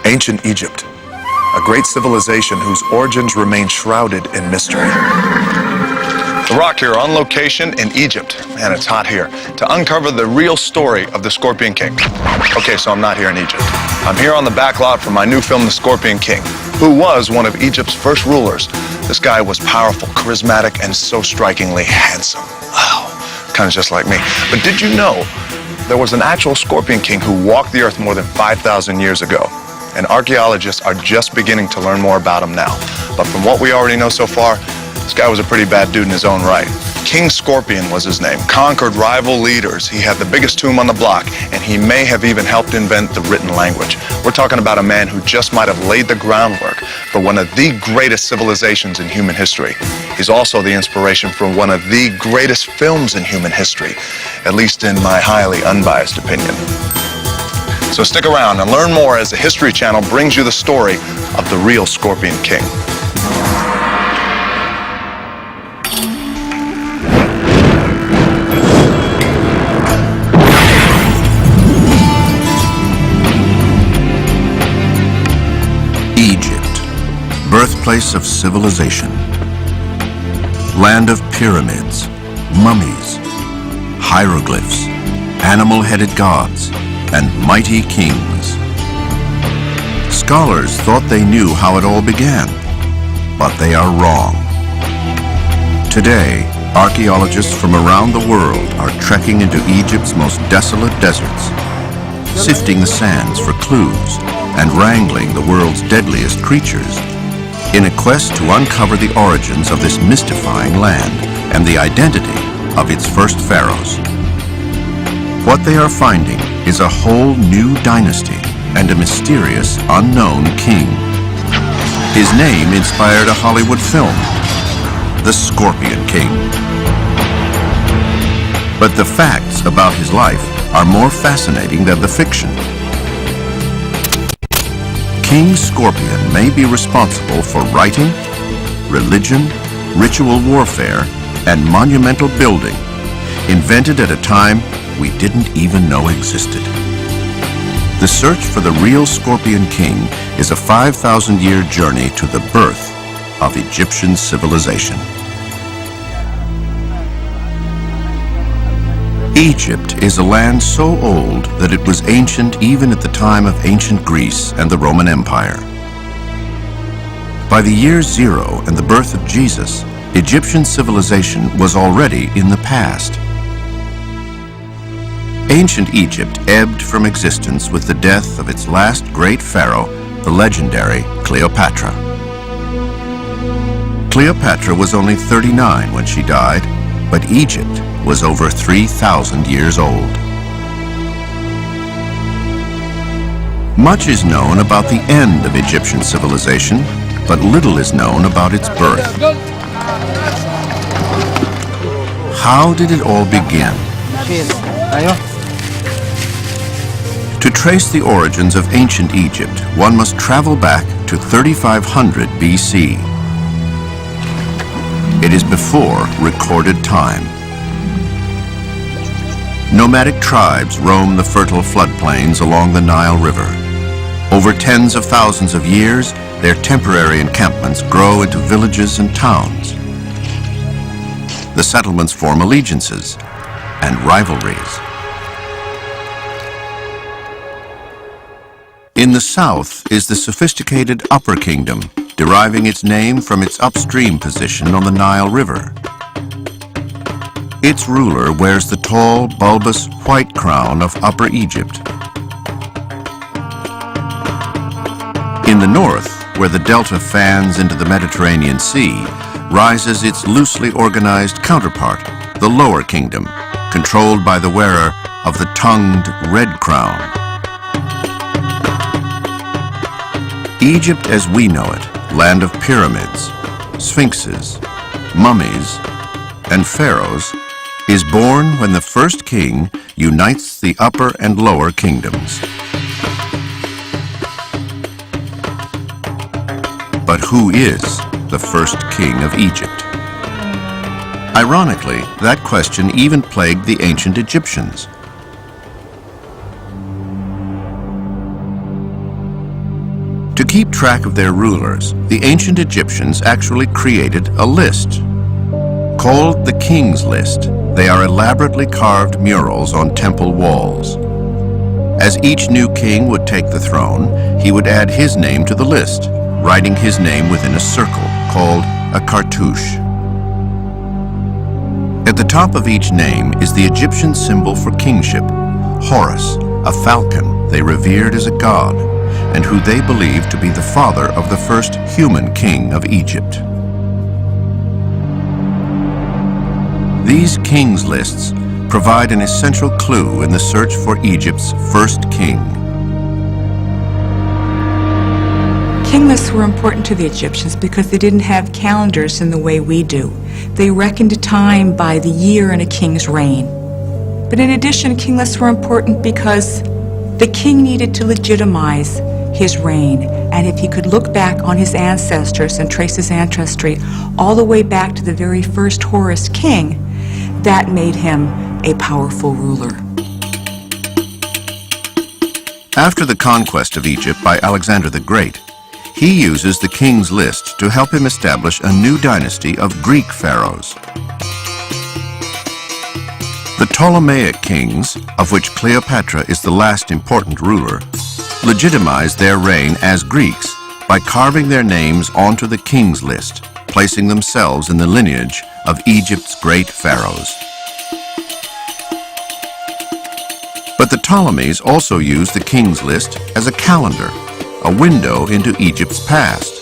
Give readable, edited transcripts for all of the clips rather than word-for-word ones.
Ancient Egypt, a great civilization whose origins remain shrouded in mystery. The Rock here on location in Egypt, and it's hot here, to uncover the real story of the Scorpion King. Okay, so I'm not here in Egypt. I'm here on the back lot for my new film, The Scorpion King, who was one of Egypt's first rulers. This guy was powerful, charismatic, and so strikingly handsome. Wow, kind of just like me. But did you know there was an actual Scorpion King who walked the earth more than 5,000 years ago? And archaeologists are just beginning to learn more about him now. But from what we already know so far, this guy was a pretty bad dude in his own right. King Scorpion was his name, conquered rival leaders. He had the biggest tomb on the block, and he may have even helped invent the written language. We're talking about a man who just might have laid the groundwork for one of the greatest civilizations in human history. He's also the inspiration for one of the greatest films in human history, at least in my highly unbiased opinion. So stick around and learn more as the History Channel brings you the story of the real Scorpion King. Egypt, birthplace of civilization. Land of pyramids, mummies, hieroglyphs, animal-headed gods, and mighty kings. Scholars thought they knew how it all began, but they are wrong. Today, archaeologists from around the world are trekking into Egypt's most desolate deserts, sifting the sands for clues and wrangling the world's deadliest creatures in a quest to uncover the origins of this mystifying land and the identity of its first pharaohs. What they are finding is a whole new dynasty and a mysterious unknown king. His name inspired a Hollywood film, The Scorpion King. But the facts about his life are more fascinating than the fiction. King Scorpion may be responsible for writing, religion, ritual warfare, and monumental building, invented at a time we didn't even know existed. The search for the real Scorpion King is a 5,000-year journey to the birth of Egyptian civilization. Egypt is a land so old that it was ancient even at the time of ancient Greece and the Roman Empire. By the year 0 and the birth of Jesus, Egyptian civilization was already in the past. Ancient Egypt ebbed from existence with the death of its last great pharaoh, the legendary Cleopatra. Cleopatra was only 39 when she died, but Egypt was over 3,000 years old. Much is known about the end of Egyptian civilization, but little is known about its birth. How did it all begin? To trace the origins of ancient Egypt, one must travel back to 3500 BC. It is before recorded time. Nomadic tribes roam the fertile floodplains along the Nile River. Over tens of thousands of years, their temporary encampments grow into villages and towns. The settlements form allegiances and rivalries. In the south is the sophisticated Upper Kingdom, deriving its name from its upstream position on the Nile River. Its ruler wears the tall, bulbous white crown of Upper Egypt. In the north, where the delta fans into the Mediterranean Sea, rises its loosely organized counterpart, the Lower Kingdom, controlled by the wearer of the tongued red crown. Egypt as we know it, land of pyramids, sphinxes, mummies, and pharaohs, is born when the first king unites the upper and lower kingdoms. But who is the first king of Egypt? Ironically, that question even plagued the ancient Egyptians. keep track of their rulers, the ancient Egyptians actually created a list. Called the King's List, they are elaborately carved murals on temple walls. As each new king would take the throne, he would add his name to the list, writing his name within a circle called a cartouche. At the top of each name is the Egyptian symbol for kingship, Horus, a falcon they revered as a god, and who they believed to be the father of the first human king of Egypt. These kings' lists provide an essential clue in the search for Egypt's first king. King lists were important to the Egyptians because they didn't have calendars in the way we do. They reckoned time by the year in a king's reign. But in addition, king lists were important because the king needed to legitimize his reign, and if he could look back on his ancestors and trace his ancestry all the way back to the very first Horus king, that made him a powerful ruler. After the conquest of Egypt by Alexander the Great, he uses the King's List to help him establish a new dynasty of Greek pharaohs. The Ptolemaic kings, of which Cleopatra is the last important ruler, legitimized their reign as Greeks by carving their names onto the King's List, placing themselves in the lineage of Egypt's great pharaohs. But the Ptolemies also used the King's List as a calendar, a window into Egypt's past.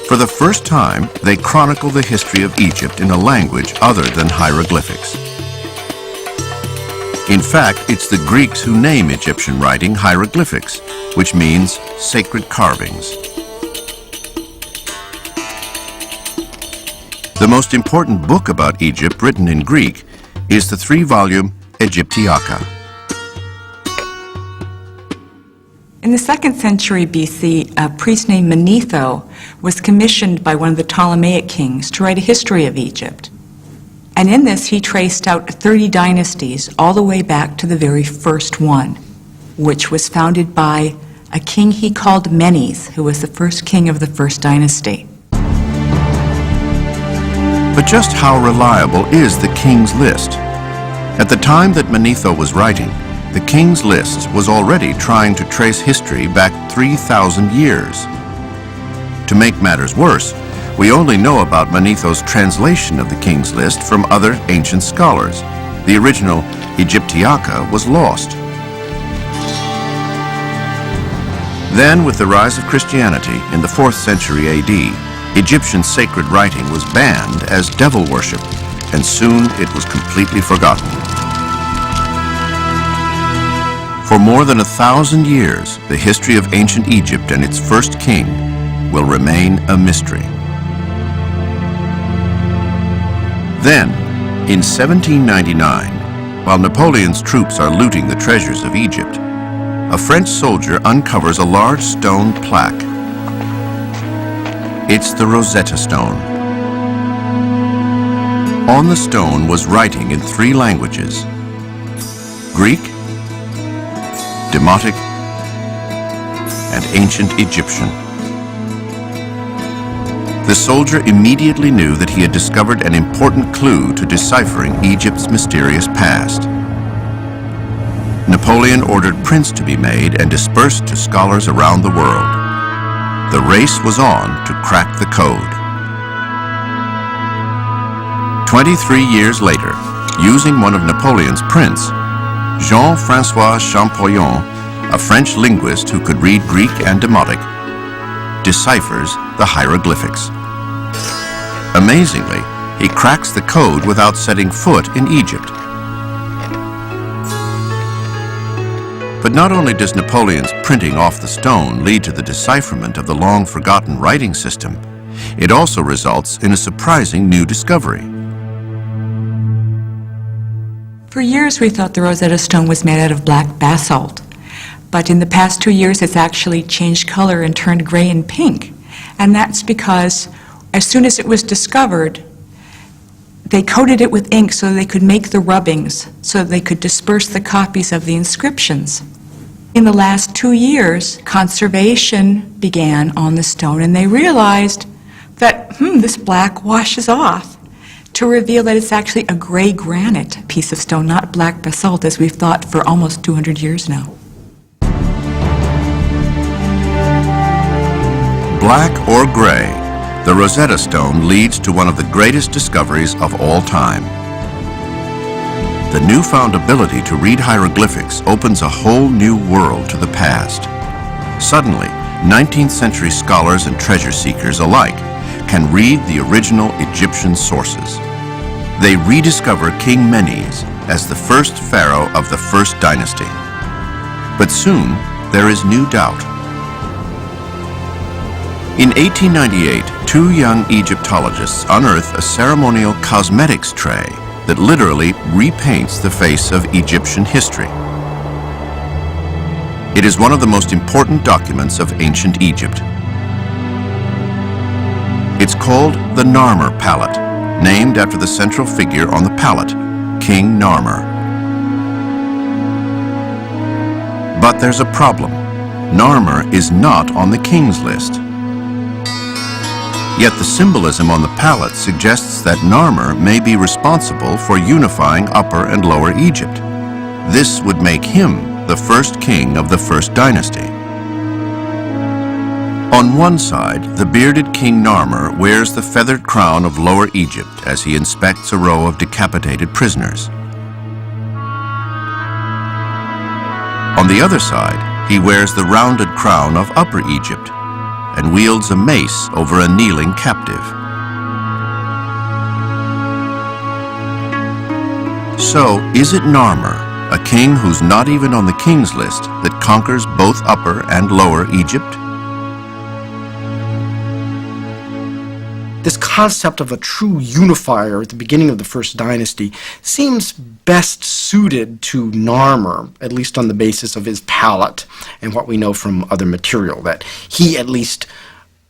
For the first time, they chronicle the history of Egypt in a language other than hieroglyphics. In fact, it's the Greeks who name Egyptian writing hieroglyphics, which means sacred carvings. The most important book about Egypt written in Greek is the 3-volume Egyptiaca. In the 2nd century BC, a priest named Manetho was commissioned by one of the Ptolemaic kings to write a history of Egypt. And in this, he traced out 30 dynasties all the way back to the very first one, which was founded by a king he called Menes, who was the first king of the first dynasty. But just how reliable is the King's List? At the time that Manetho was writing, the King's List was already trying to trace history back 3,000 years. To make matters worse, we only know about Manetho's translation of the King's List from other ancient scholars. The original Egyptiaca was lost. Then, with the rise of Christianity in the 4th century AD, Egyptian sacred writing was banned as devil worship, and soon it was completely forgotten. For more than 1,000 years, the history of ancient Egypt and its first king will remain a mystery. Then, in 1799, while Napoleon's troops are looting the treasures of Egypt, a French soldier uncovers a large stone plaque. It's the Rosetta Stone. On the stone was writing in 3 languages: Greek, Demotic, and Ancient Egyptian. The soldier immediately knew that he had discovered an important clue to deciphering Egypt's mysterious past. Napoleon ordered prints to be made and dispersed to scholars around the world. The race was on to crack the code. 23 years later, using one of Napoleon's prints, Jean-François Champollion, a French linguist who could read Greek and Demotic, deciphers the hieroglyphics. Amazingly, he cracks the code without setting foot in Egypt. But not only does Napoleon's printing off the stone lead to the decipherment of the long-forgotten writing system, it also results in a surprising new discovery. For years, we thought the Rosetta Stone was made out of black basalt. But in the past 2 years, it's actually changed color and turned gray and pink. And that's because as soon as it was discovered, they coated it with ink so they could make the rubbings, so they could disperse the copies of the inscriptions. In the last 2 years, conservation began on the stone, and they realized that, this black washes off, to reveal that it's actually a gray granite piece of stone, not black basalt, as we've thought for almost 200 years now. Black or gray, the Rosetta Stone leads to one of the greatest discoveries of all time. The newfound ability to read hieroglyphics opens a whole new world to the past. Suddenly, 19th century scholars and treasure seekers alike can read the original Egyptian sources. They rediscover King Menes as the first pharaoh of the first dynasty. But soon, there is new doubt. In 1898, 2 young Egyptologists unearth a ceremonial cosmetics tray that literally repaints the face of Egyptian history. It is one of the most important documents of ancient Egypt. It's called the Narmer palette, named after the central figure on the palette, King Narmer. But there's a problem. Narmer is not on the king's list. Yet the symbolism on the palette suggests that Narmer may be responsible for unifying Upper and Lower Egypt. This would make him the first king of the first dynasty. On one side, the bearded King Narmer wears the feathered crown of Lower Egypt as he inspects a row of decapitated prisoners. On the other side, he wears the rounded crown of Upper Egypt and wields a mace over a kneeling captive. So, is it Narmer, a king who's not even on the king's list, that conquers both Upper and Lower Egypt? This concept of a true unifier at the beginning of the first dynasty seems best suited to Narmer, at least on the basis of his palette and what we know from other material, that he at least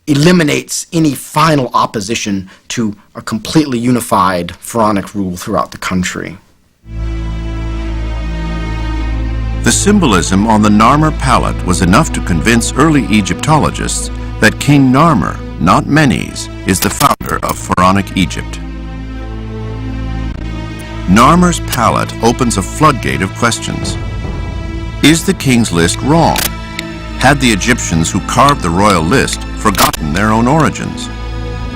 eliminates any final opposition to a completely unified pharaonic rule throughout the country. The symbolism on the Narmer palette was enough to convince early Egyptologists that King Narmer, not Menes, is the founder of pharaonic Egypt. Narmer's palette opens a floodgate of questions. Is the king's list wrong? Had the Egyptians who carved the royal list forgotten their own origins?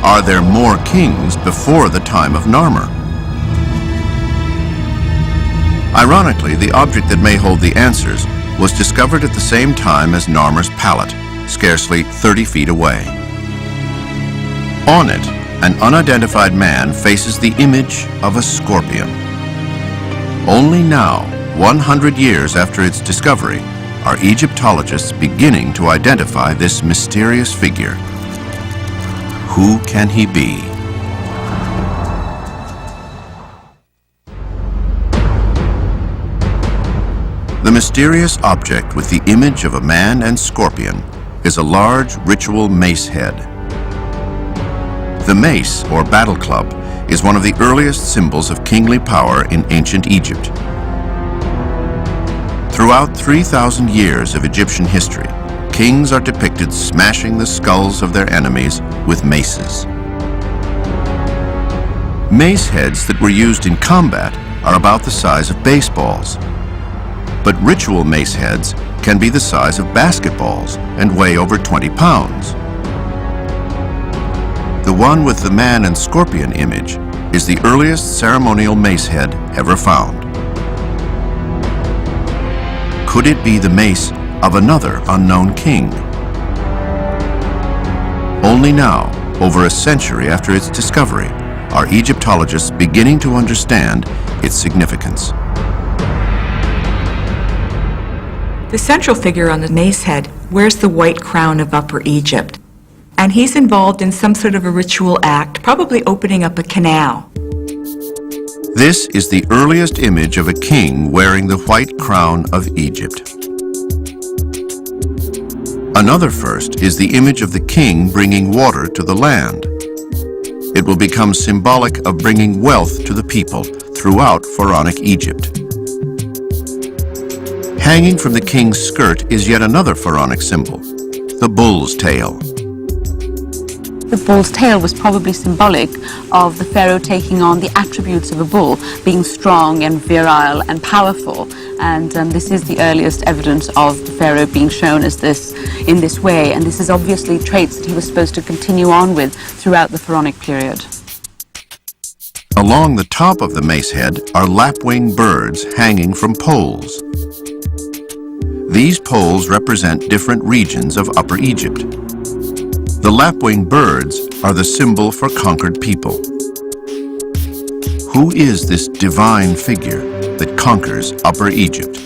Are there more kings before the time of Narmer? Ironically, the object that may hold the answers was discovered at the same time as Narmer's palette, scarcely 30 feet away. On it, an unidentified man faces the image of a scorpion. Only now, 100 years after its discovery, are Egyptologists beginning to identify this mysterious figure. Who can he be? The mysterious object with the image of a man and scorpion is a large ritual mace head. The mace, or battle club, is one of the earliest symbols of kingly power in ancient Egypt. Throughout 3,000 years of Egyptian history, kings are depicted smashing the skulls of their enemies with maces. Mace heads that were used in combat are about the size of baseballs. But ritual mace heads can be the size of basketballs and weigh over 20 pounds. The one with the man and scorpion image is the earliest ceremonial mace head ever found. Could it be the mace of another unknown king? Only now, over a century after its discovery, are Egyptologists beginning to understand its significance. The central figure on the mace head wears the white crown of Upper Egypt, and he's involved in some sort of a ritual act, probably opening up a canal. This is the earliest image of a king wearing the white crown of Egypt. Another first is the image of the king bringing water to the land. It will become symbolic of bringing wealth to the people throughout pharaonic Egypt. Hanging from the king's skirt is yet another pharaonic symbol, the bull's tail. The bull's tail was probably symbolic of the pharaoh taking on the attributes of a bull, being strong and virile and powerful. And this is the earliest evidence of the pharaoh being shown as this, in this way. And this is obviously traits that he was supposed to continue on with throughout the pharaonic period. Along the top of the mace head are lapwing birds hanging from poles. These poles represent different regions of Upper Egypt. The lapwing birds are the symbol for conquered people. Who is this divine figure that conquers Upper Egypt?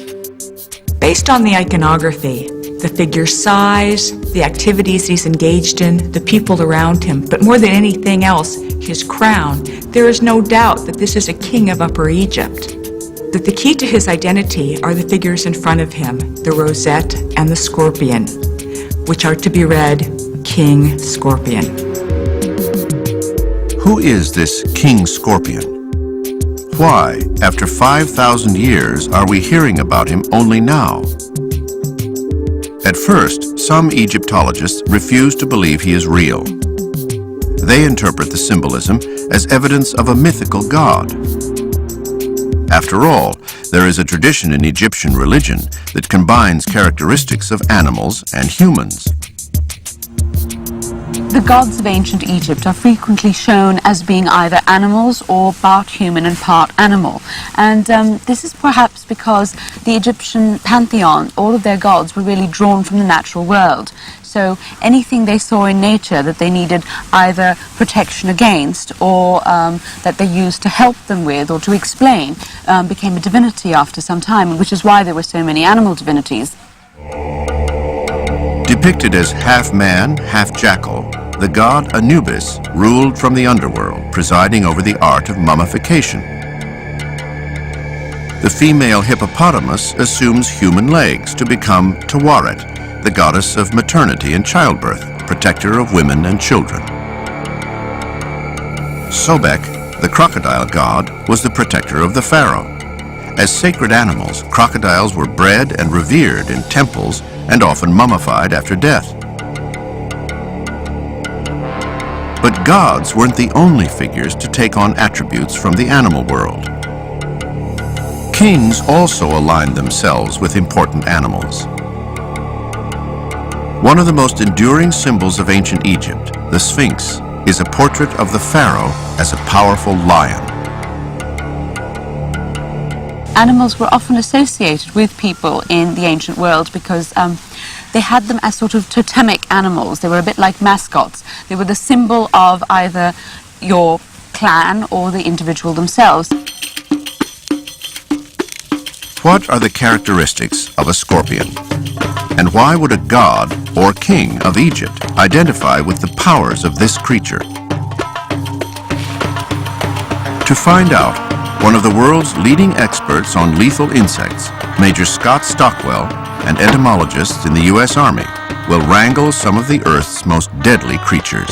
Based on the iconography, the figure's size, the activities he's engaged in, the people around him, but more than anything else, his crown, there is no doubt that this is a king of Upper Egypt. That the key to his identity are the figures in front of him, the rosette and the scorpion, which are to be read King Scorpion. Who is this King Scorpion? Why, after 5,000 years, are we hearing about him only now? At first, some Egyptologists refuse to believe he is real. They interpret the symbolism as evidence of a mythical god. After all, there is a tradition in Egyptian religion that combines characteristics of animals and humans. The gods of ancient Egypt are frequently shown as being either animals or part human and part animal. And this is perhaps because the Egyptian pantheon, all of their gods were really drawn from the natural world. So anything they saw in nature that they needed either protection against or that they used to help them with or to explain became a divinity after some time, which is why there were so many animal divinities. Depicted as half man, half jackal, the god Anubis ruled from the underworld, presiding over the art of mummification. The female hippopotamus assumes human legs to become Tawaret, the goddess of maternity and childbirth, protector of women and children. Sobek, the crocodile god, was the protector of the pharaoh. As sacred animals, crocodiles were bred and revered in temples and often mummified after death. But gods weren't the only figures to take on attributes from the animal world. Kings also aligned themselves with important animals. One of the most enduring symbols of ancient Egypt, the Sphinx, is a portrait of the pharaoh as a powerful lion. Animals were often associated with people in the ancient world because they had them as sort of totemic animals. They were a bit like mascots. They were the symbol of either your clan or the individual themselves. What are the characteristics of a scorpion? And why would a god or king of Egypt identify with the powers of this creature? To find out, one of the world's leading experts on lethal insects, Major Scott Stockwell, and entomologists in the U.S. Army, will wrangle some of the Earth's most deadly creatures.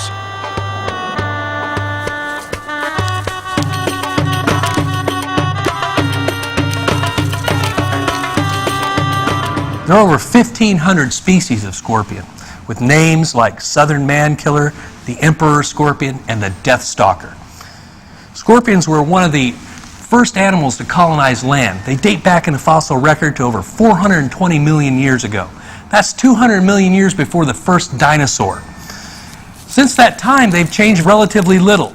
There are over 1,500 species of scorpion, with names like Southern Man-Killer, the Emperor Scorpion, and the Death Stalker. Scorpions were one of the first animals to colonize land. They date back in the fossil record to over 420 million years ago. That's 200 million years before the first dinosaur. Since that time, they've changed relatively little.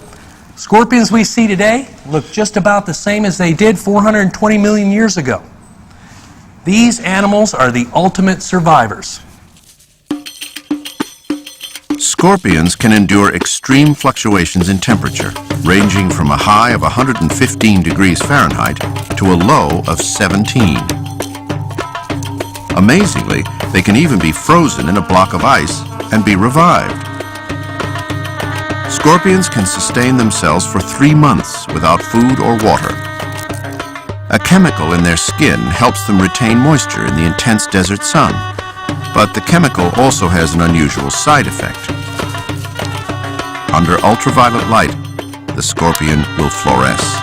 Scorpions we see today look just about the same as they did 420 million years ago. These animals are the ultimate survivors. Scorpions can endure extreme fluctuations in temperature, ranging from a high of 115 degrees Fahrenheit to a low of 17. Amazingly, they can even be frozen in a block of ice and be revived. Scorpions can sustain themselves for 3 months without food or water. A chemical in their skin helps them retain moisture in the intense desert sun, but the chemical also has an unusual side effect. Under ultraviolet light, the scorpion will fluoresce.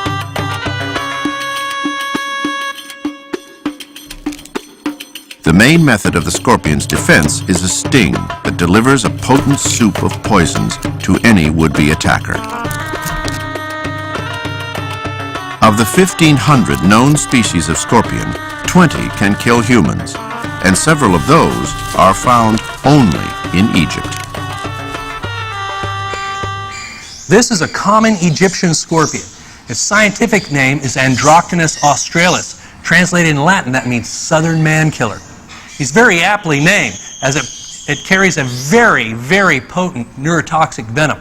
main method of the scorpion's defense is a sting that delivers a potent soup of poisons to any would-be attacker. Of the 1,500 known species of scorpion, 20 can kill humans, and several of those are found only in Egypt. This is a common Egyptian scorpion. Its scientific name is Androctonus australis. Translated in Latin, that means southern man killer. He's very aptly named, as it carries a very, very potent neurotoxic venom,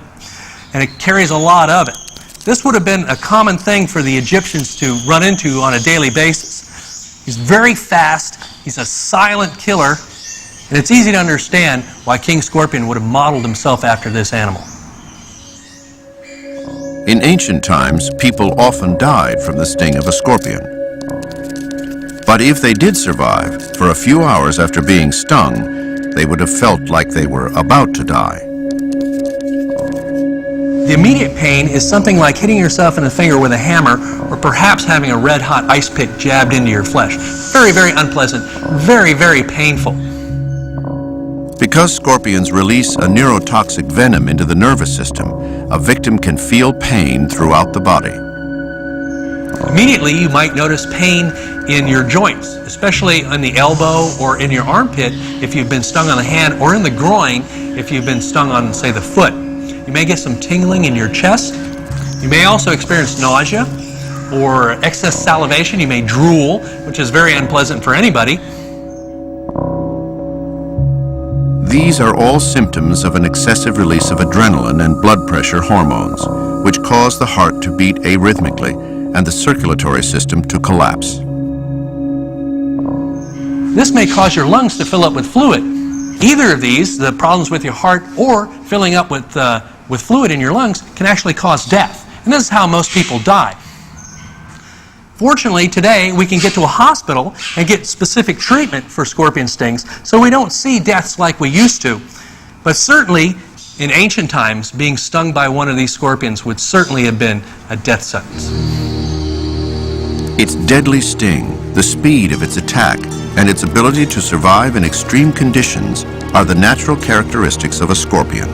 and it carries a lot of it. This would have been a common thing for the Egyptians to run into on a daily basis. He's very fast, he's a silent killer, and it's easy to understand why King Scorpion would have modeled himself after this animal. In ancient times, people often died from the sting of a scorpion. But if they did survive, for a few hours after being stung, they would have felt like they were about to die. The immediate pain is something like hitting yourself in the finger with a hammer, or perhaps having a red-hot ice pick jabbed into your flesh. Very, very unpleasant, very, very painful. Because scorpions release a neurotoxic venom into the nervous system, a victim can feel pain throughout the body. Immediately, you might notice pain in your joints, especially on the elbow or in your armpit if you've been stung on the hand, or in the groin if you've been stung on, say, the foot. You may get some tingling in your chest. You may also experience nausea or excess salivation. You may drool, which is very unpleasant for anybody. These are all symptoms of an excessive release of adrenaline and blood pressure hormones, which cause the heart to beat arrhythmically and the circulatory system to collapse. This may cause your lungs to fill up with fluid. Either of these, the problems with your heart or filling up with fluid in your lungs, can actually cause death. And this is how most people die. Fortunately, today we can get to a hospital and get specific treatment for scorpion stings, so we don't see deaths like we used to. But certainly, in ancient times, being stung by one of these scorpions would certainly have been a death sentence. Its deadly sting, the speed of its attack, and its ability to survive in extreme conditions are the natural characteristics of a scorpion.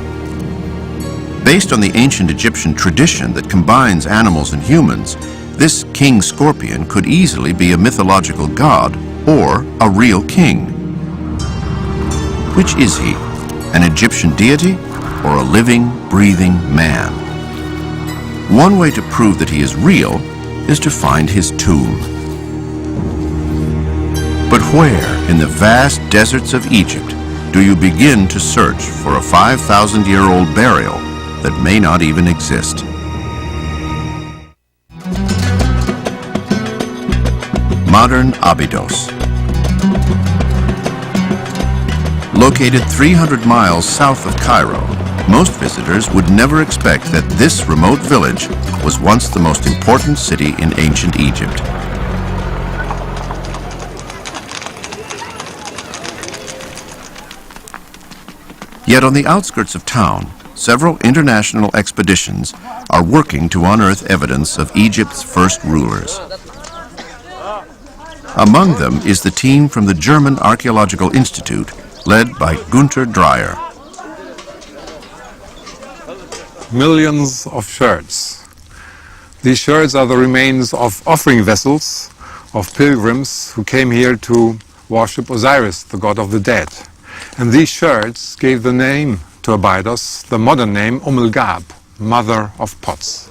Based on the ancient Egyptian tradition that combines animals and humans, this king scorpion could easily be a mythological god or a real king. Which is he? An Egyptian deity or a living, breathing man? One way to prove that he is real is to find his tomb. But where in the vast deserts of Egypt do you begin to search for a 5,000-year-old burial that may not even exist? Modern Abydos. Located 300 miles south of Cairo, most visitors would never expect that this remote village was once the most important city in ancient Egypt. Yet on the outskirts of town, several international expeditions are working to unearth evidence of Egypt's first rulers. Among them is the team from the German Archaeological Institute, led by Günter Dreyer. Millions of sherds. These sherds are the remains of offering vessels of pilgrims who came here to worship Osiris, the god of the dead. And these sherds gave the name to Abydos, the modern name Gab, mother of pots.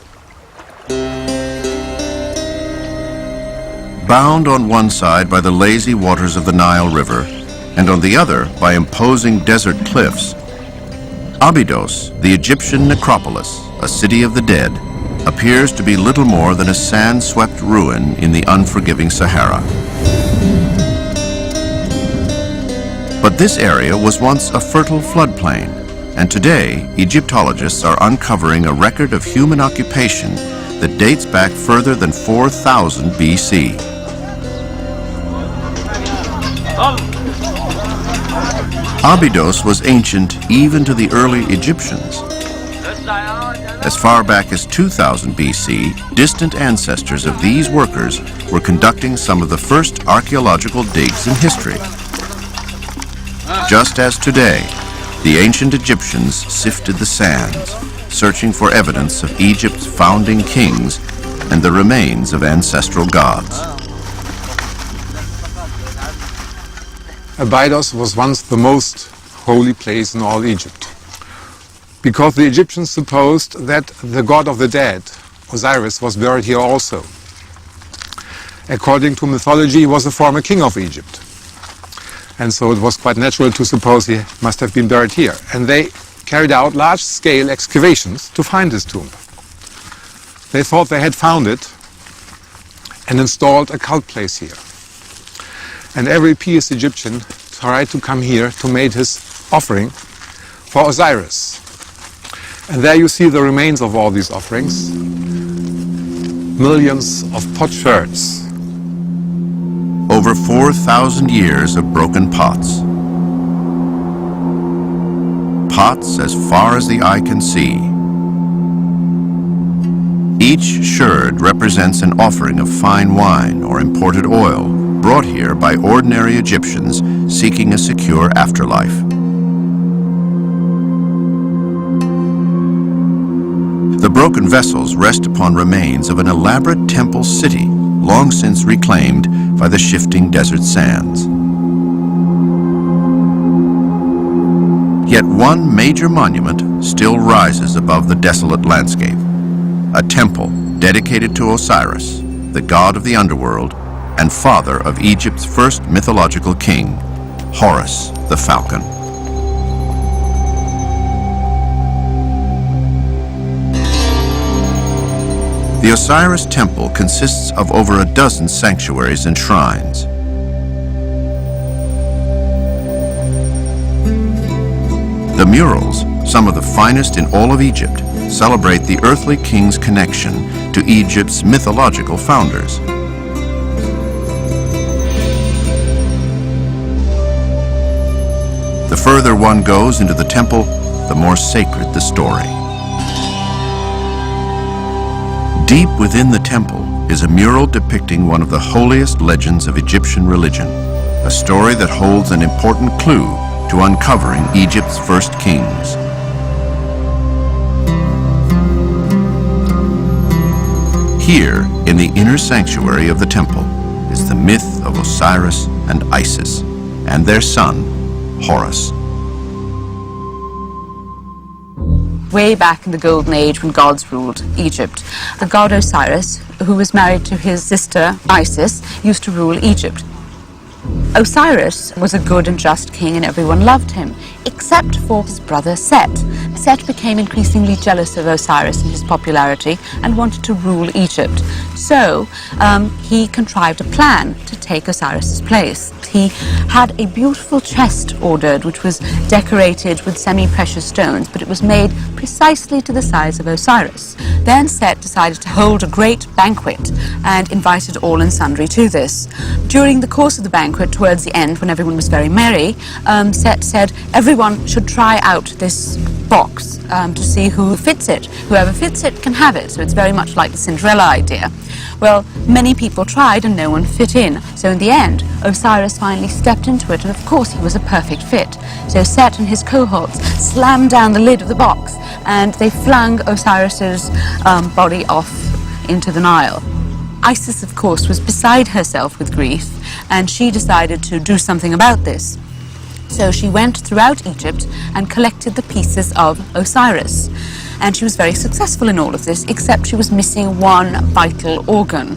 Bound on one side by the lazy waters of the Nile River, and on the other by imposing desert cliffs, Abydos, the Egyptian necropolis, a city of the dead, appears to be little more than a sand-swept ruin in the unforgiving Sahara. But this area was once a fertile floodplain, and today Egyptologists are uncovering a record of human occupation that dates back further than 4,000 BC. Abydos was ancient even to the early Egyptians. As far back as 2000 BC, distant ancestors of these workers were conducting some of the first archaeological digs in history. Just as today, the ancient Egyptians sifted the sands, searching for evidence of Egypt's founding kings and the remains of ancestral gods. Abydos was once the most holy place in all Egypt, because the Egyptians supposed that the god of the dead, Osiris, was buried here also. According to mythology, he was a former king of Egypt, and so it was quite natural to suppose he must have been buried here. And they carried out large-scale excavations to find his tomb. They thought they had found it and installed a cult place here. And every pious Egyptian tried to come here to make his offering for Osiris. And there you see the remains of all these offerings. Millions of potsherds. Over 4,000 years of broken pots. Pots as far as the eye can see. Each sherd represents an offering of fine wine or imported oil brought here by ordinary Egyptians seeking a secure afterlife. The broken vessels rest upon remains of an elaborate temple city, long since reclaimed by the shifting desert sands. Yet one major monument still rises above the desolate landscape, a temple dedicated to Osiris, the god of the underworld and father of Egypt's first mythological king, Horus the Falcon. The Osiris Temple consists of over a dozen sanctuaries and shrines. The murals, some of the finest in all of Egypt, celebrate the earthly king's connection to Egypt's mythological founders. The further one goes into the temple, the more sacred the story. Deep within the temple is a mural depicting one of the holiest legends of Egyptian religion, a story that holds an important clue to uncovering Egypt's first kings. Here, in the inner sanctuary of the temple, is the myth of Osiris and Isis, and their son, Horus. Way back in the Golden Age when gods ruled Egypt, the god Osiris, who was married to his sister Isis, used to rule Egypt. Osiris was a good and just king and everyone loved him, except for his brother Set. Set became increasingly jealous of Osiris and his popularity and wanted to rule Egypt. So he contrived a plan to take Osiris's place. He had a beautiful chest ordered, which was decorated with semi-precious stones, but it was made precisely to the size of Osiris. Then Set decided to hold a great banquet and invited all and sundry to this. During the course of the banquet, towards the end, when everyone was very merry, Set said everyone should try out this box to see who fits it. Whoever fits it can have it. So it's very much like the Cinderella idea. Well, many people tried and no one fit in. So in the end, Osiris finally stepped into it, and of course he was a perfect fit. So Set and his cohorts slammed down the lid of the box and they flung Osiris's body off into the Nile. Isis, of course, was beside herself with grief, and she decided to do something about this. So she went throughout Egypt and collected the pieces of Osiris. And she was very successful in all of this, except she was missing one vital organ,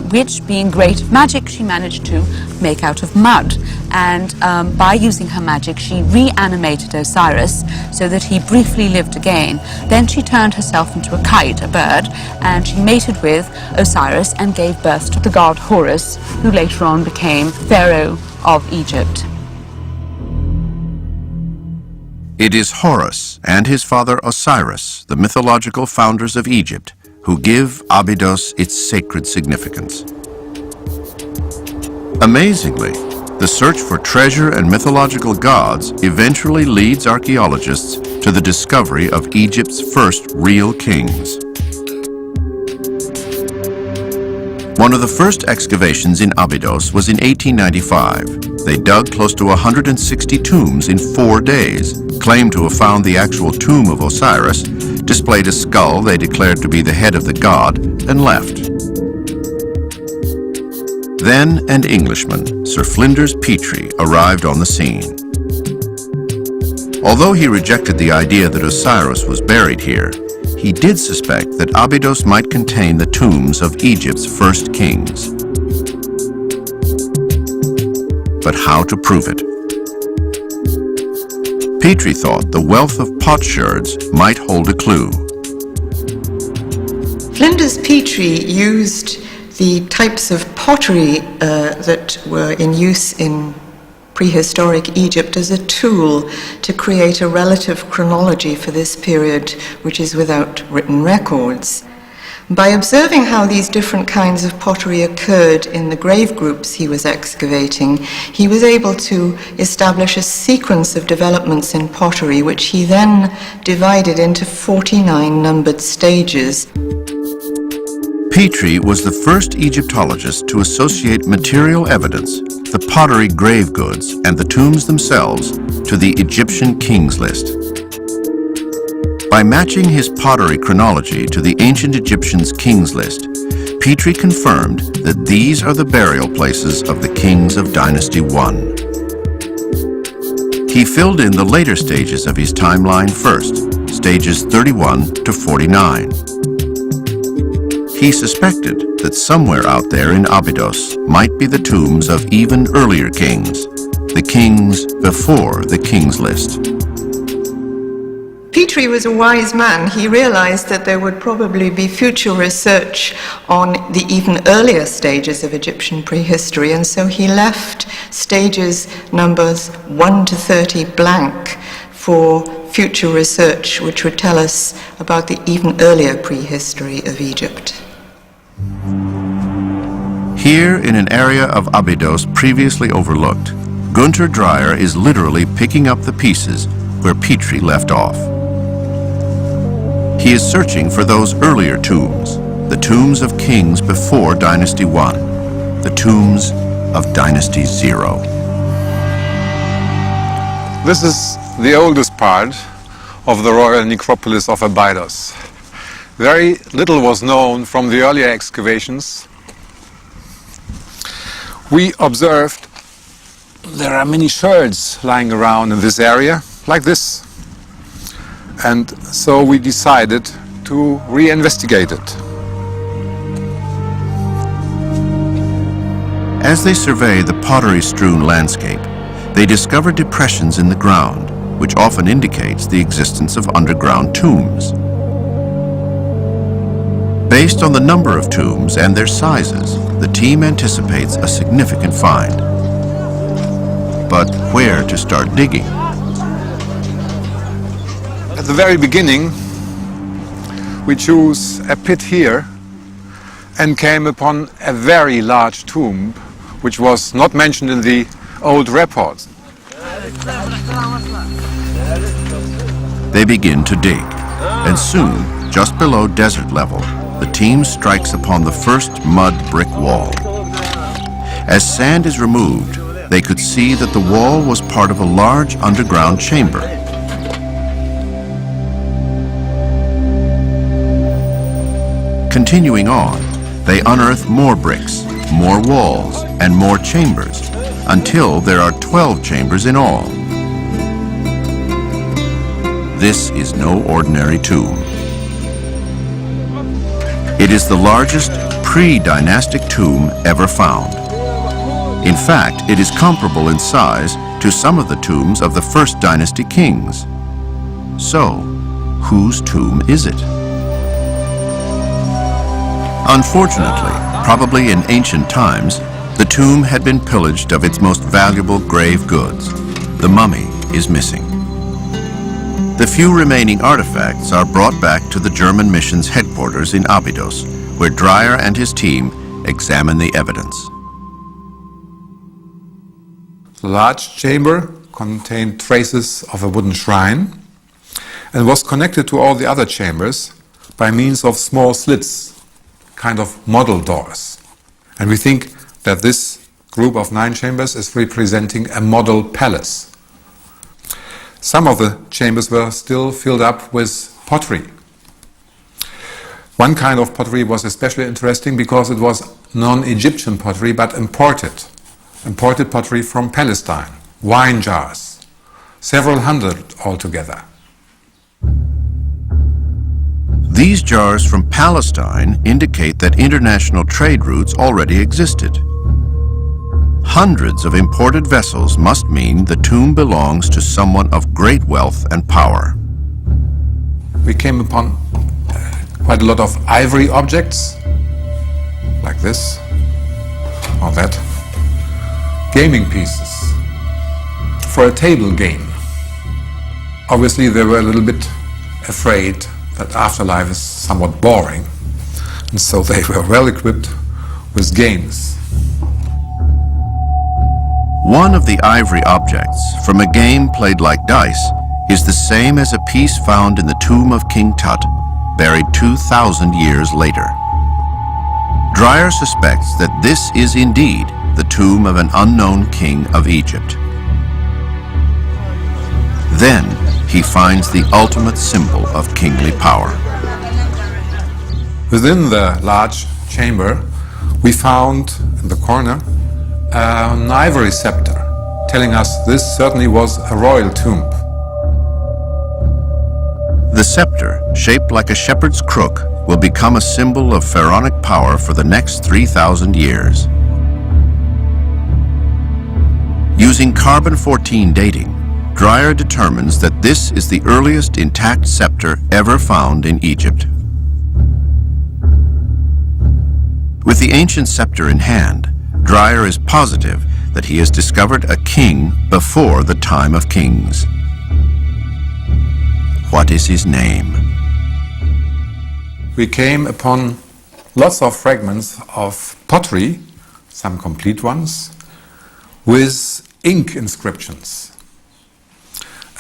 which, being great at magic, she managed to make out of mud. And by using her magic, she reanimated Osiris so that he briefly lived again. Then she turned herself into a kite, a bird, and she mated with Osiris and gave birth to the god Horus, who later on became Pharaoh of Egypt. It is Horus and his father Osiris, the mythological founders of Egypt, who give Abydos its sacred significance. Amazingly, the search for treasure and mythological gods eventually leads archaeologists to the discovery of Egypt's first real kings. One of the first excavations in Abydos was in 1895. They dug close to 160 tombs in 4 days, claimed to have found the actual tomb of Osiris, displayed a skull they declared to be the head of the god, and left. Then an Englishman, Sir Flinders Petrie, arrived on the scene. Although he rejected the idea that Osiris was buried here, he did suspect that Abydos might contain the tombs of Egypt's first kings. But how to prove it? Petrie thought the wealth of potsherds might hold a clue. Flinders Petrie used the types of pottery that were in use in prehistoric Egypt as a tool to create a relative chronology for this period, which is without written records. By observing how these different kinds of pottery occurred in the grave groups he was excavating, he was able to establish a sequence of developments in pottery, which he then divided into 49 numbered stages. Petrie was the first Egyptologist to associate material evidence, the pottery grave goods, and the tombs themselves to the Egyptian kings list. By matching his pottery chronology to the ancient Egyptians' kings list, Petrie confirmed that these are the burial places of the kings of Dynasty I. He filled in the later stages of his timeline first, stages 31 to 49. He suspected that somewhere out there in Abydos might be the tombs of even earlier kings, the kings before the kings list. Petrie was a wise man. He realized that there would probably be future research on the even earlier stages of Egyptian prehistory, and so he left stages numbers 1 to 30 blank for future research, which would tell us about the even earlier prehistory of Egypt. Here, in an area of Abydos previously overlooked, Gunter Dreyer is literally picking up the pieces where Petrie left off. He is searching for those earlier tombs, the tombs of kings before Dynasty I, the tombs of Dynasty 0. This is the oldest part of the royal necropolis of Abydos. Very little was known from the earlier excavations. We observed there are many sherds lying around in this area, like this. And so we decided to reinvestigate it. As they survey the pottery-strewn landscape, they discover depressions in the ground, which often indicates the existence of underground tombs. Based on the number of tombs and their sizes, the team anticipates a significant find. But where to start digging? At the very beginning, we chose a pit here and came upon a very large tomb, which was not mentioned in the old reports. They begin to dig, and soon, just below desert level, the team strikes upon the first mud brick wall. As sand is removed, they could see that the wall was part of a large underground chamber. Continuing on, they unearth more bricks, more walls, and more chambers, until there are 12 chambers in all. This is no ordinary tomb. It is the largest pre-dynastic tomb ever found. In fact, it is comparable in size to some of the tombs of the first dynasty kings. So, whose tomb is it? Unfortunately, probably in ancient times, the tomb had been pillaged of its most valuable grave goods. The mummy is missing. The few remaining artifacts are brought back to the German mission's headquarters in Abydos, where Dreyer and his team examine the evidence. The large chamber contained traces of a wooden shrine and was connected to all the other chambers by means of small slits, kind of model doors. And we think that this group of 9 chambers is representing a model palace. Some of the chambers were still filled up with pottery. One kind of pottery was especially interesting because it was non-Egyptian pottery but imported pottery from Palestine, wine jars, several hundred altogether. These jars from Palestine indicate that international trade routes already existed. Hundreds of imported vessels must mean the tomb belongs to someone of great wealth and power. We came upon quite a lot of ivory objects, like this or that. Gaming pieces for a table game. Obviously, they were a little bit afraid that afterlife is somewhat boring, and so they were well equipped with games. One of the ivory objects from a game played like dice is the same as a piece found in the tomb of King Tut, buried 2,000 years later. Dreyer suspects that this is indeed the tomb of an unknown king of Egypt. Then he finds the ultimate symbol of kingly power. Within the large chamber, we found in the corner an ivory scepter, telling us this certainly was a royal tomb. The scepter, shaped like a shepherd's crook, will become a symbol of pharaonic power for the next 3,000 years. Using carbon-14 dating, Dreyer determines that this is the earliest intact scepter ever found in Egypt. With the ancient scepter in hand, Dreyer is positive that he has discovered a king before the time of kings. What is his name? We came upon lots of fragments of pottery, some complete ones, with ink inscriptions.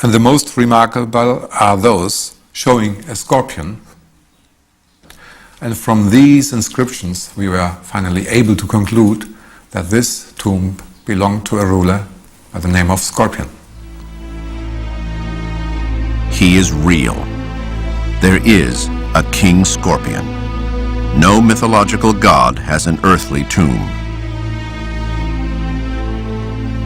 And the most remarkable are those showing a scorpion. And from these inscriptions we were finally able to conclude that this tomb belonged to a ruler by the name of Scorpion. He is real. There is a King Scorpion. No mythological god has an earthly tomb.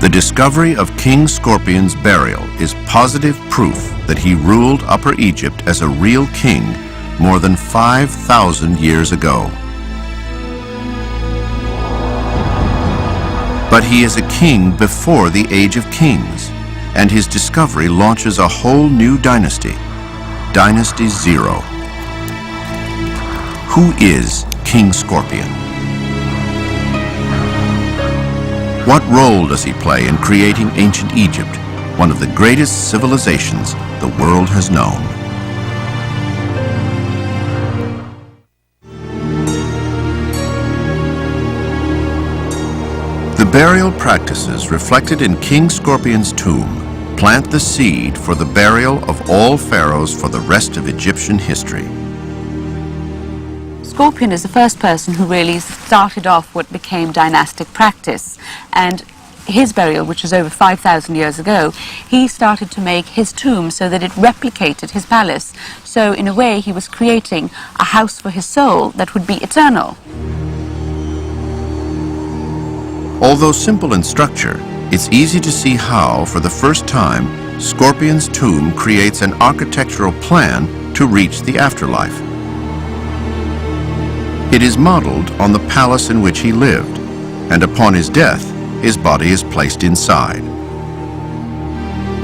The discovery of King Scorpion's burial is positive proof that he ruled Upper Egypt as a real king more than 5,000 years ago. But he is a king before the Age of Kings, and his discovery launches a whole new dynasty, Dynasty Zero. Who is King Scorpion? What role does he play in creating ancient Egypt, one of the greatest civilizations the world has known? The burial practices reflected in King Scorpion's tomb plant the seed for the burial of all pharaohs for the rest of Egyptian history. Scorpion is the first person who really started off what became dynastic practice, and his burial, which was over 5,000 years ago, he started to make his tomb so that it replicated his palace. So in a way he was creating a house for his soul that would be eternal. Although simple in structure, it's easy to see how, for the first time, Scorpion's tomb creates an architectural plan to reach the afterlife. It is modeled on the palace in which he lived, and upon his death, his body is placed inside.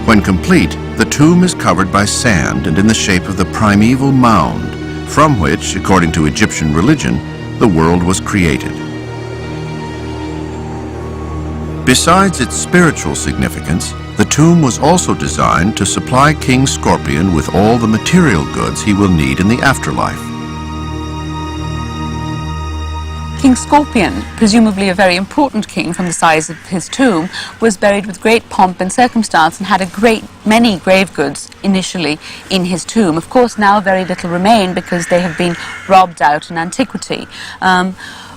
When complete, the tomb is covered by sand and in the shape of the primeval mound, from which, according to Egyptian religion, the world was created. Besides its spiritual significance, the tomb was also designed to supply King Scorpion with all the material goods he will need in the afterlife. King Scorpion, presumably a very important king from the size of his tomb, was buried with great pomp and circumstance and had a great many grave goods initially in his tomb. Of course, now very little remain because they have been robbed out in antiquity.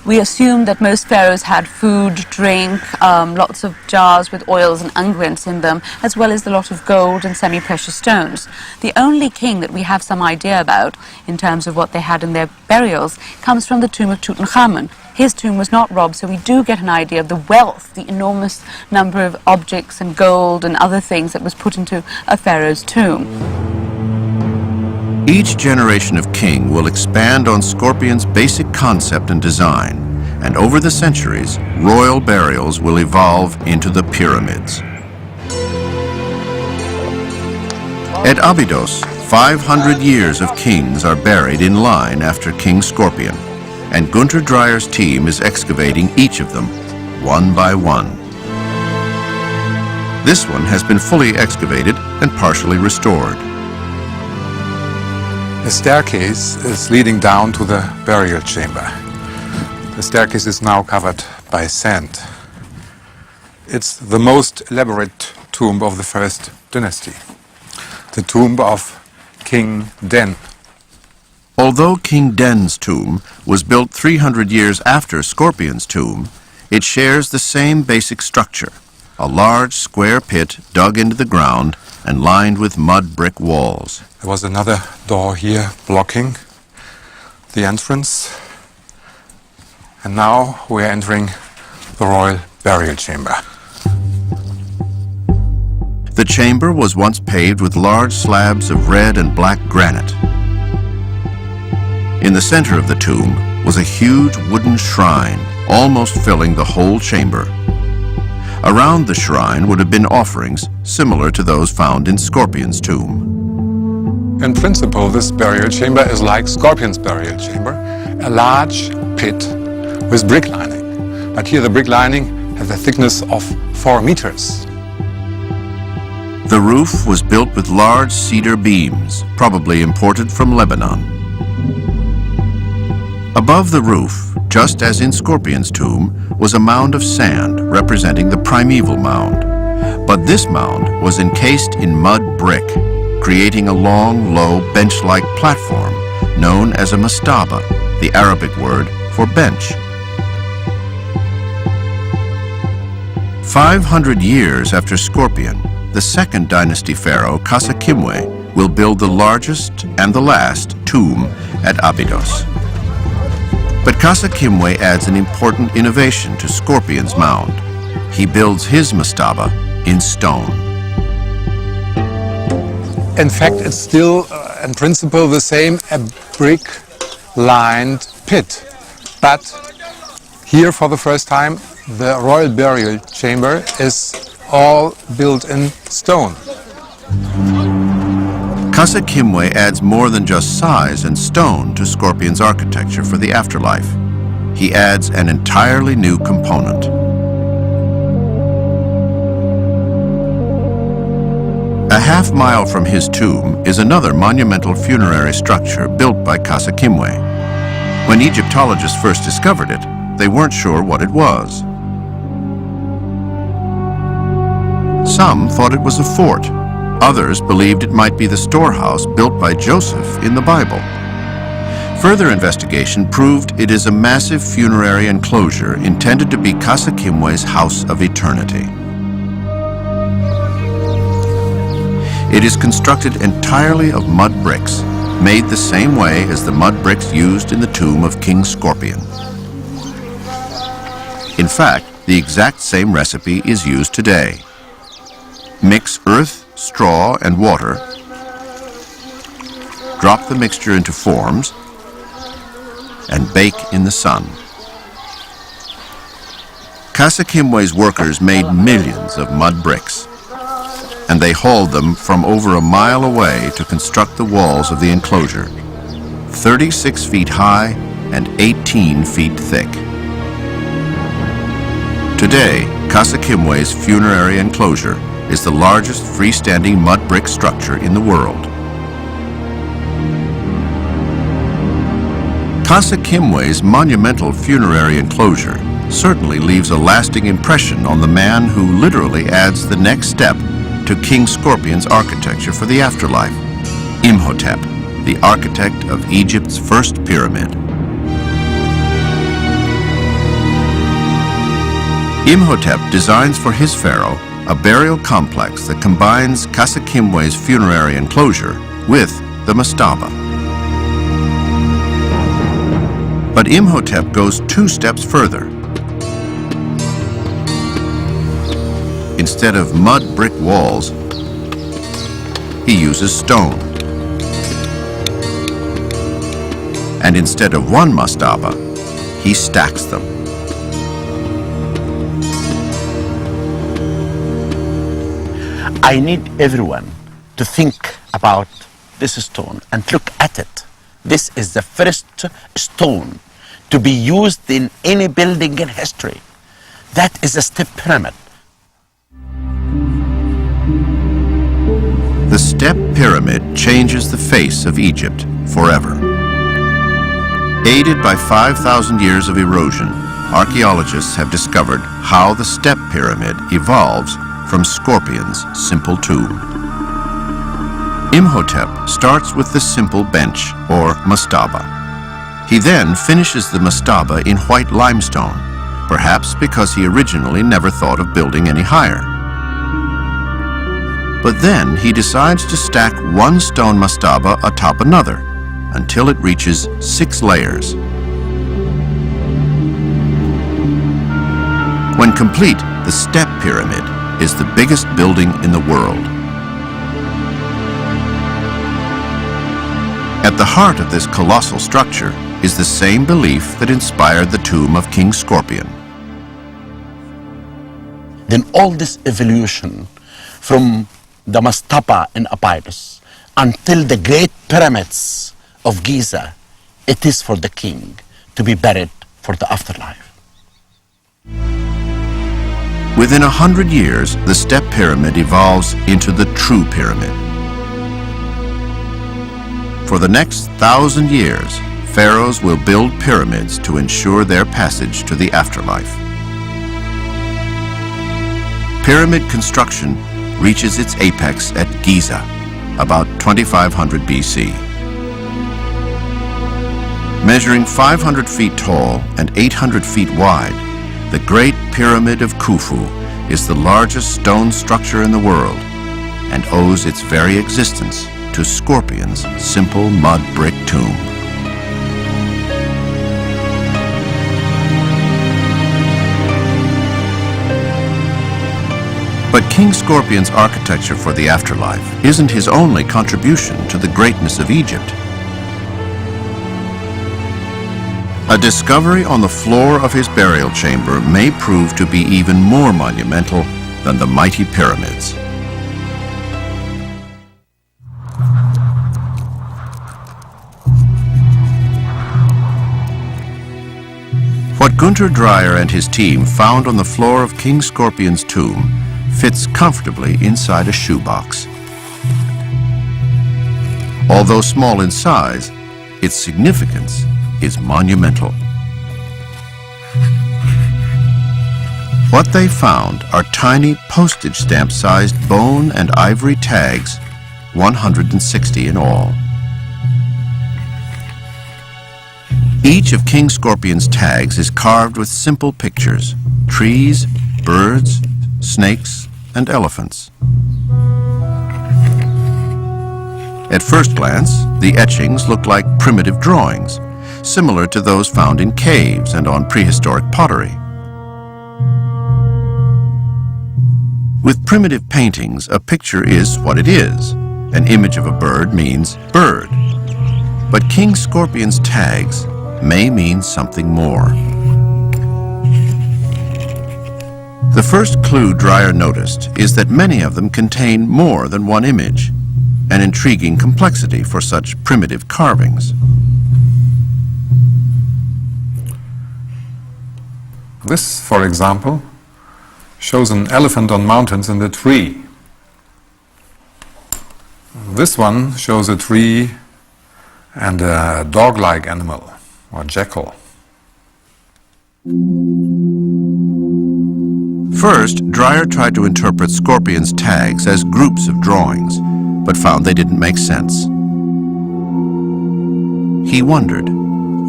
We assume that most pharaohs had food, drink, lots of jars with oils and unguents in them, as well as a lot of gold and semi-precious stones. The only king that we have some idea about in terms of what they had in their burials comes from the tomb of Tutankhamun. His tomb was not robbed, so we do get an idea of the wealth, the enormous number of objects and gold and other things that was put into a pharaoh's tomb. Each generation of king will expand on Scorpion's basic concept and design, and over the centuries, royal burials will evolve into the pyramids. At Abydos, 500 years of kings are buried in line after King Scorpion, and Gunter Dreyer's team is excavating each of them, one by one. This one has been fully excavated and partially restored. The staircase is leading down to the burial chamber. The staircase is now covered by sand. It's the most elaborate tomb of the first dynasty, the tomb of King Den. Although King Den's tomb was built 300 years after Scorpion's tomb, it shares the same basic structure, a large square pit dug into the ground and lined with mud brick walls. There was another door here blocking the entrance. And now we are entering the royal burial chamber. The chamber was once paved with large slabs of red and black granite. In the center of the tomb was a huge wooden shrine, almost filling the whole chamber. Around the shrine would have been offerings similar to those found in Scorpion's tomb. In principle, this burial chamber is like Scorpion's burial chamber, a large pit with brick lining. But here the brick lining has a thickness of 4 meters. The roof was built with large cedar beams, probably imported from Lebanon. Above the roof, just as in Scorpion's tomb, was a mound of sand representing the primeval mound. But this mound was encased in mud brick, creating a long, low, bench-like platform known as a mastaba, the Arabic word for bench. 500 years after Scorpion, the second dynasty pharaoh, Khasa Kimwe, will build the largest and the last tomb at Abydos. But Khasa Kimwe adds an important innovation to Scorpion's mound. He builds his mastaba in stone. In fact, it's still, in principle, the same, a brick-lined pit. But here, for the first time, the royal burial chamber is all built in stone. Khasa Kimwe adds more than just size and stone to Scorpion's architecture for the afterlife. He adds an entirely new component. A half mile from his tomb is another monumental funerary structure built by Khasa Kimwe. When Egyptologists first discovered it, they weren't sure what it was. Some thought it was a fort. Others believed it might be the storehouse built by Joseph in the Bible. Further investigation proved it is a massive funerary enclosure intended to be Khasa Kimwe's house of eternity. It is constructed entirely of mud bricks, made the same way as the mud bricks used in the tomb of King Scorpion. In fact, the exact same recipe is used today. Mix earth, straw, and water. Drop the mixture into forms and bake in the sun. Khasa Kimwe's workers made millions of mud bricks, and they hauled them from over a mile away to construct the walls of the enclosure, 36 feet high and 18 feet thick. Today, Khasa Kimwe's funerary enclosure is the largest freestanding mud brick structure in the world. Khasa Kimwe's monumental funerary enclosure certainly leaves a lasting impression on the man who literally adds the next step to King Scorpion's architecture for the afterlife, Imhotep, the architect of Egypt's first pyramid. Imhotep designs for his pharaoh a burial complex that combines Kasekimwe's funerary enclosure with the mastaba. But Imhotep goes 2 steps further. Instead of mud brick walls, he uses stone. And instead of 1 mastaba, he stacks them. I need everyone to think about this stone and look at it. This is the first stone to be used in any building in history. That is a step pyramid. The step pyramid changes the face of Egypt forever. Aided by 5,000 years of erosion, archaeologists have discovered how the step pyramid evolves from Scorpion's simple tomb. Imhotep starts with the simple bench, or mastaba. He then finishes the mastaba in white limestone, perhaps because he originally never thought of building any higher. But then he decides to stack 1 stone mastaba atop another until it reaches 6 layers. When complete, the step pyramid is the biggest building in the world. At the heart of this colossal structure is the same belief that inspired the tomb of King Scorpion. Then all this evolution from the mastaba in Abydos until the great pyramids of Giza, it is for the king to be buried for the afterlife. Within 100 years, the step pyramid evolves into the true pyramid. For the next 1,000 years, pharaohs will build pyramids to ensure their passage to the afterlife. Pyramid construction reaches its apex at Giza, about 2500 BC. Measuring 500 feet tall and 800 feet wide, the Great Pyramid of Khufu is the largest stone structure in the world and owes its very existence to Scorpion's simple mud brick tomb. But King Scorpion's architecture for the afterlife isn't his only contribution to the greatness of Egypt. A discovery on the floor of his burial chamber may prove to be even more monumental than the mighty pyramids. What Gunter Dreyer and his team found on the floor of King Scorpion's tomb fits comfortably inside a shoebox. Although small in size, its significance is monumental. What they found are tiny postage stamp-sized bone and ivory tags, 160 in all. Each of King Scorpion's tags is carved with simple pictures: trees, birds, snakes, and elephants. At first glance, the etchings look like primitive drawings, similar to those found in caves and on prehistoric pottery. With primitive paintings, a picture is what it is. An image of a bird means bird. But King Scorpion's tags may mean something more. The first clue Dreyer noticed is that many of them contain more than one image, an intriguing complexity for such primitive carvings. This, for example, shows an elephant on mountains and a tree. This one shows a tree and a dog-like animal, or jackal. First, Dreyer tried to interpret Scorpion's tags as groups of drawings, but found they didn't make sense. He wondered,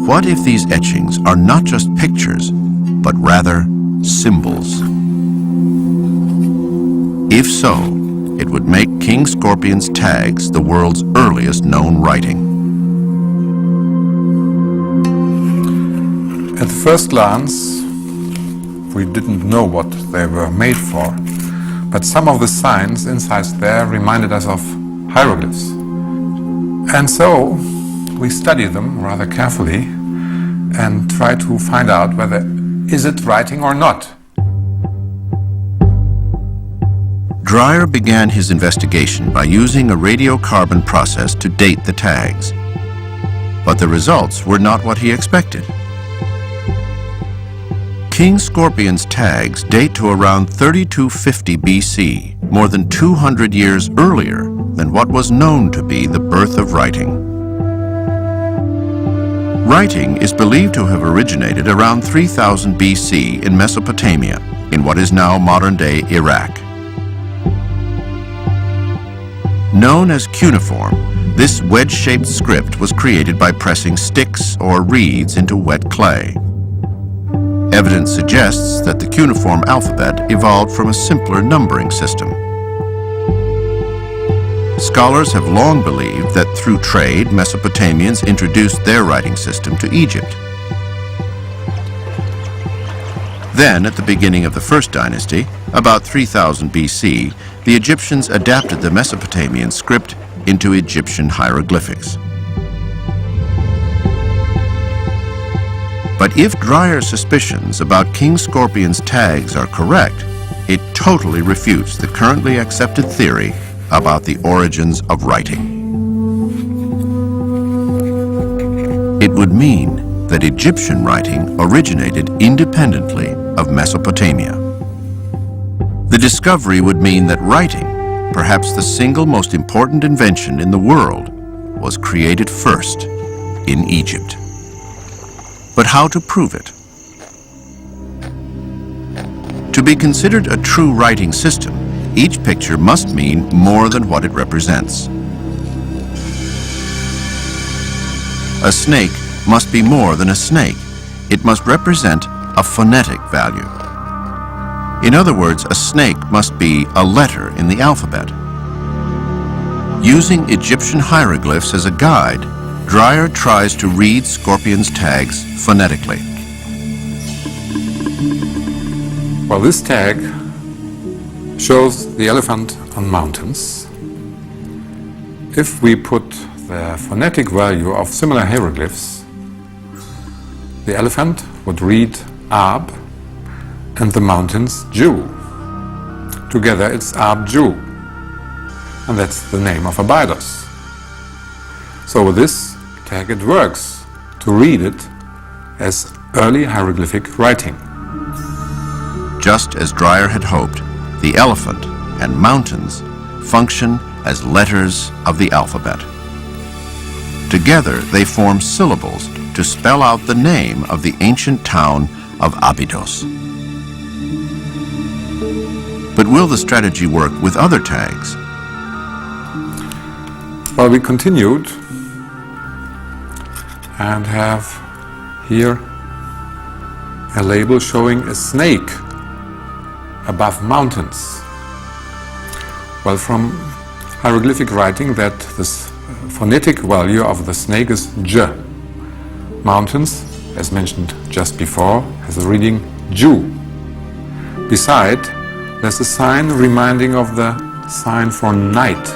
what if these etchings are not just pictures, but rather symbols. If so, it would make King Scorpion's tags the world's earliest known writing. At first glance, we didn't know what they were made for, but some of the signs inside there reminded us of hieroglyphs. And so we studied them rather carefully and tried to find out whether is it writing or not. Dreyer began his investigation by using a radiocarbon process to date the tags. But the results were not what he expected. King Scorpion's tags date to around 3250 BC, more than 200 years earlier than what was known to be the birth of writing. Writing is believed to have originated around 3000 BC in Mesopotamia, in what is now modern-day Iraq. Known as cuneiform, this wedge-shaped script was created by pressing sticks or reeds into wet clay. Evidence suggests that the cuneiform alphabet evolved from a simpler numbering system. Scholars have long believed that through trade, Mesopotamians introduced their writing system to Egypt. Then, at the beginning of the First Dynasty, about 3000 BC, the Egyptians adapted the Mesopotamian script into Egyptian hieroglyphics. But if Dreyer's suspicions about King Scorpion's tags are correct, it totally refutes the currently accepted theory about the origins of writing. It would mean that Egyptian writing originated independently of Mesopotamia. The discovery would mean that writing, perhaps the single most important invention in the world, was created first in Egypt. But how to prove it? To be considered a true writing system, each picture must mean more than what it represents. A snake must be more than a snake. It must represent a phonetic value. In other words, a snake must be a letter in the alphabet. Using Egyptian hieroglyphs as a guide, Dreyer tries to read Scorpion's tags phonetically. Well, this tag shows the elephant on mountains. If we put the phonetic value of similar hieroglyphs, the elephant would read Ab and the mountains Jew. Together it's Ab-Jew, and that's the name of Abydos. So with this tag it works to read it as early hieroglyphic writing. Just as Dreyer had hoped, the elephant and mountains function as letters of the alphabet. Together they form syllables to spell out the name of the ancient town of Abydos. But will the strategy work with other tags? Well, we continued and have here a label showing a snake above mountains. Well, from hieroglyphic writing that this phonetic value of the snake is J. Mountains, as mentioned just before, has a reading Jew. Beside, there's a sign reminding of the sign for night.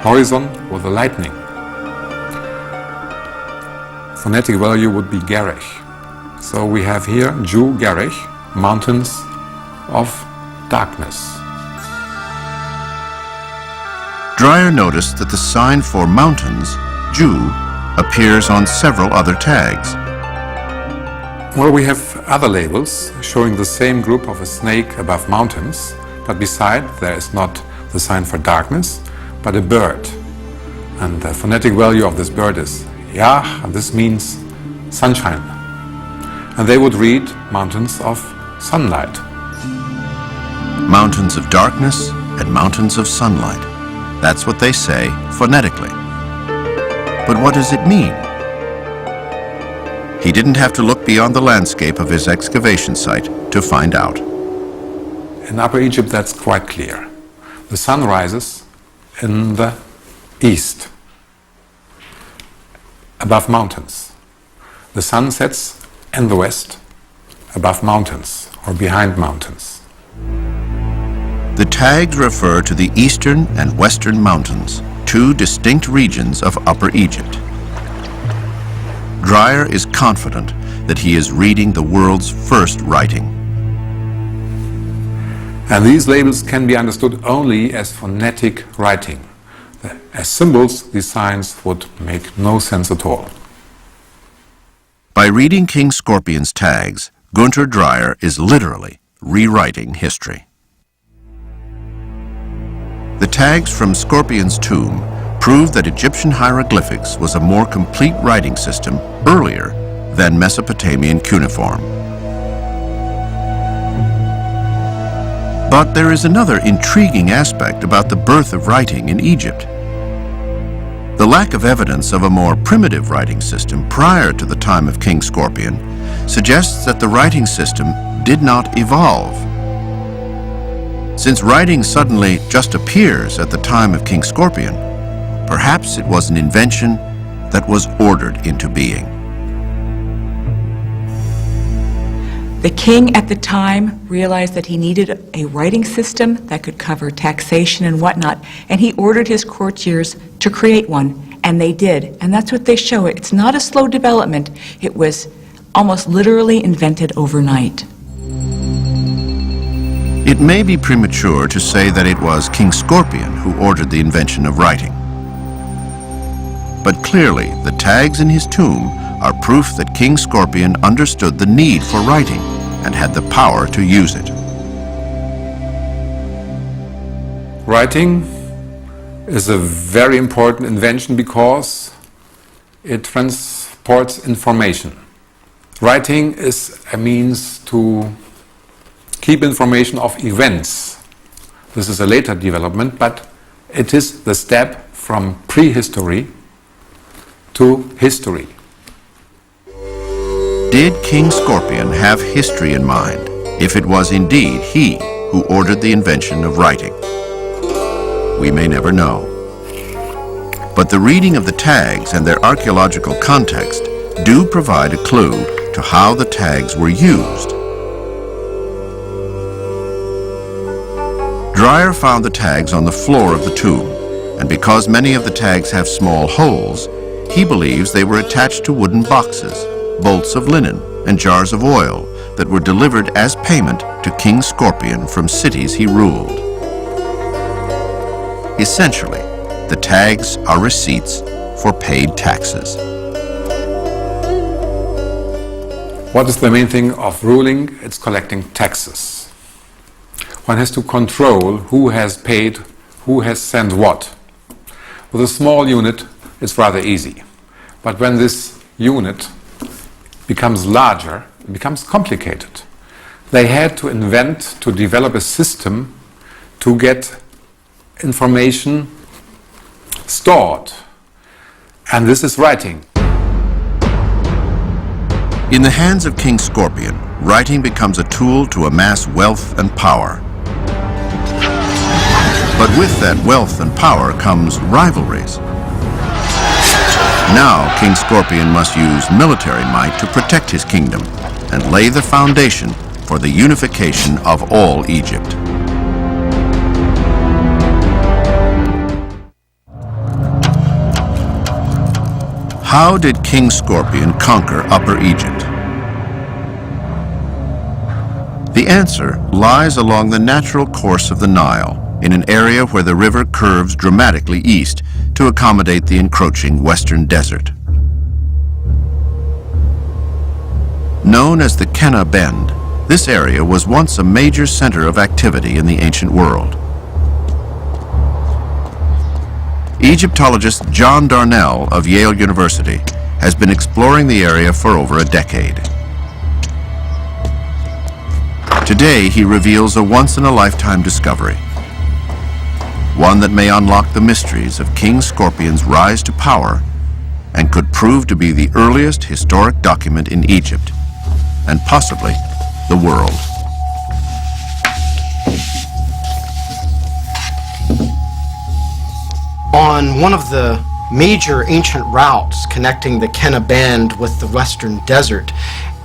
Horizon with the lightning. Phonetic value would be Gerech. So we have here Jew Gerech, mountains of darkness. Dreyer noticed that the sign for mountains, Jew, appears on several other tags. Well, we have other labels showing the same group of a snake above mountains, but beside there is not the sign for darkness, but a bird. And the phonetic value of this bird is Yah, and this means sunshine. And they would read mountains of sunlight. Mountains of darkness and mountains of sunlight. That's what they say phonetically. But what does it mean? He didn't have to look beyond the landscape of his excavation site to find out. In Upper Egypt, that's quite clear. The sun rises in the east, above mountains. The sun sets in the west, above mountains or behind mountains. The tags refer to the eastern and western mountains, two distinct regions of Upper Egypt. Dreyer is confident that he is reading the world's first writing. And these labels can be understood only as phonetic writing. As symbols, these signs would make no sense at all. By reading King Scorpion's tags, Gunter Dreyer is literally rewriting history. The tags from Scorpion's tomb prove that Egyptian hieroglyphics was a more complete writing system earlier than Mesopotamian cuneiform. But there is another intriguing aspect about the birth of writing in Egypt. The lack of evidence of a more primitive writing system prior to the time of King Scorpion suggests that the writing system did not evolve. Since writing suddenly just appears at the time of King Scorpion, perhaps it was an invention that was ordered into being. The king at the time realized that he needed a writing system that could cover taxation and whatnot, and he ordered his courtiers to create one, and they did. And that's what they show. It's not a slow development. It was almost literally invented overnight. It may be premature to say that it was King Scorpion who ordered the invention of writing. But clearly, the tags in his tomb are proof that King Scorpion understood the need for writing and had the power to use it. Writing is a very important invention because it transports information. Writing is a means to keep information of events. This is a later development, but it is the step from prehistory to history. Did King Scorpion have history in mind, if it was indeed he who ordered the invention of writing? We may never know. But the reading of the tags and their archaeological context do provide a clue to how the tags were used. Dreyer found the tags on the floor of the tomb, and because many of the tags have small holes, he believes they were attached to wooden boxes, bolts of linen, and jars of oil that were delivered as payment to King Scorpion from cities he ruled. Essentially, the tags are receipts for paid taxes. What is the main thing of ruling? It's collecting taxes. One has to control who has paid, who has sent what. With a small unit, it's rather easy. But when this unit becomes larger, it becomes complicated. They had to develop a system to get information stored. And this is writing. In the hands of King Scorpion, writing becomes a tool to amass wealth and power. But with that wealth and power comes rivalries. Now, King Scorpion must use military might to protect his kingdom and lay the foundation for the unification of all Egypt. How did King Scorpion conquer Upper Egypt? The answer lies along the natural course of the Nile, in an area where the river curves dramatically east to accommodate the encroaching western desert. Known as the Kenna Bend, this area was once a major center of activity in the ancient world. Egyptologist John Darnell of Yale University has been exploring the area for over a decade. Today, he reveals a once-in-a-lifetime discovery, one that may unlock the mysteries of King Scorpion's rise to power and could prove to be the earliest historic document in Egypt, and possibly the world. On one of the major ancient routes connecting the Kenna Band with the Western Desert,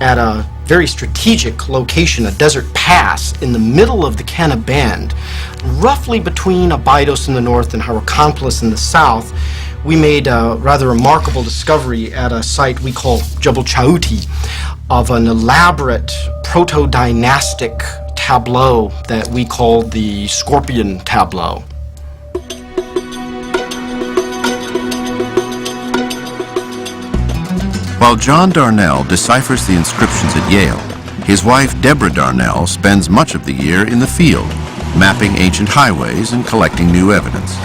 at a very strategic location, a desert pass in the middle of the Kenna Band, roughly between Abydos in the north and Hierakonpolis in the south, we made a rather remarkable discovery at a site we call Jebel Chauti of an elaborate proto-dynastic tableau that we call the Scorpion Tableau. While John Darnell deciphers the inscriptions at Yale, his wife Deborah Darnell spends much of the year in the field, mapping ancient highways and collecting new evidence.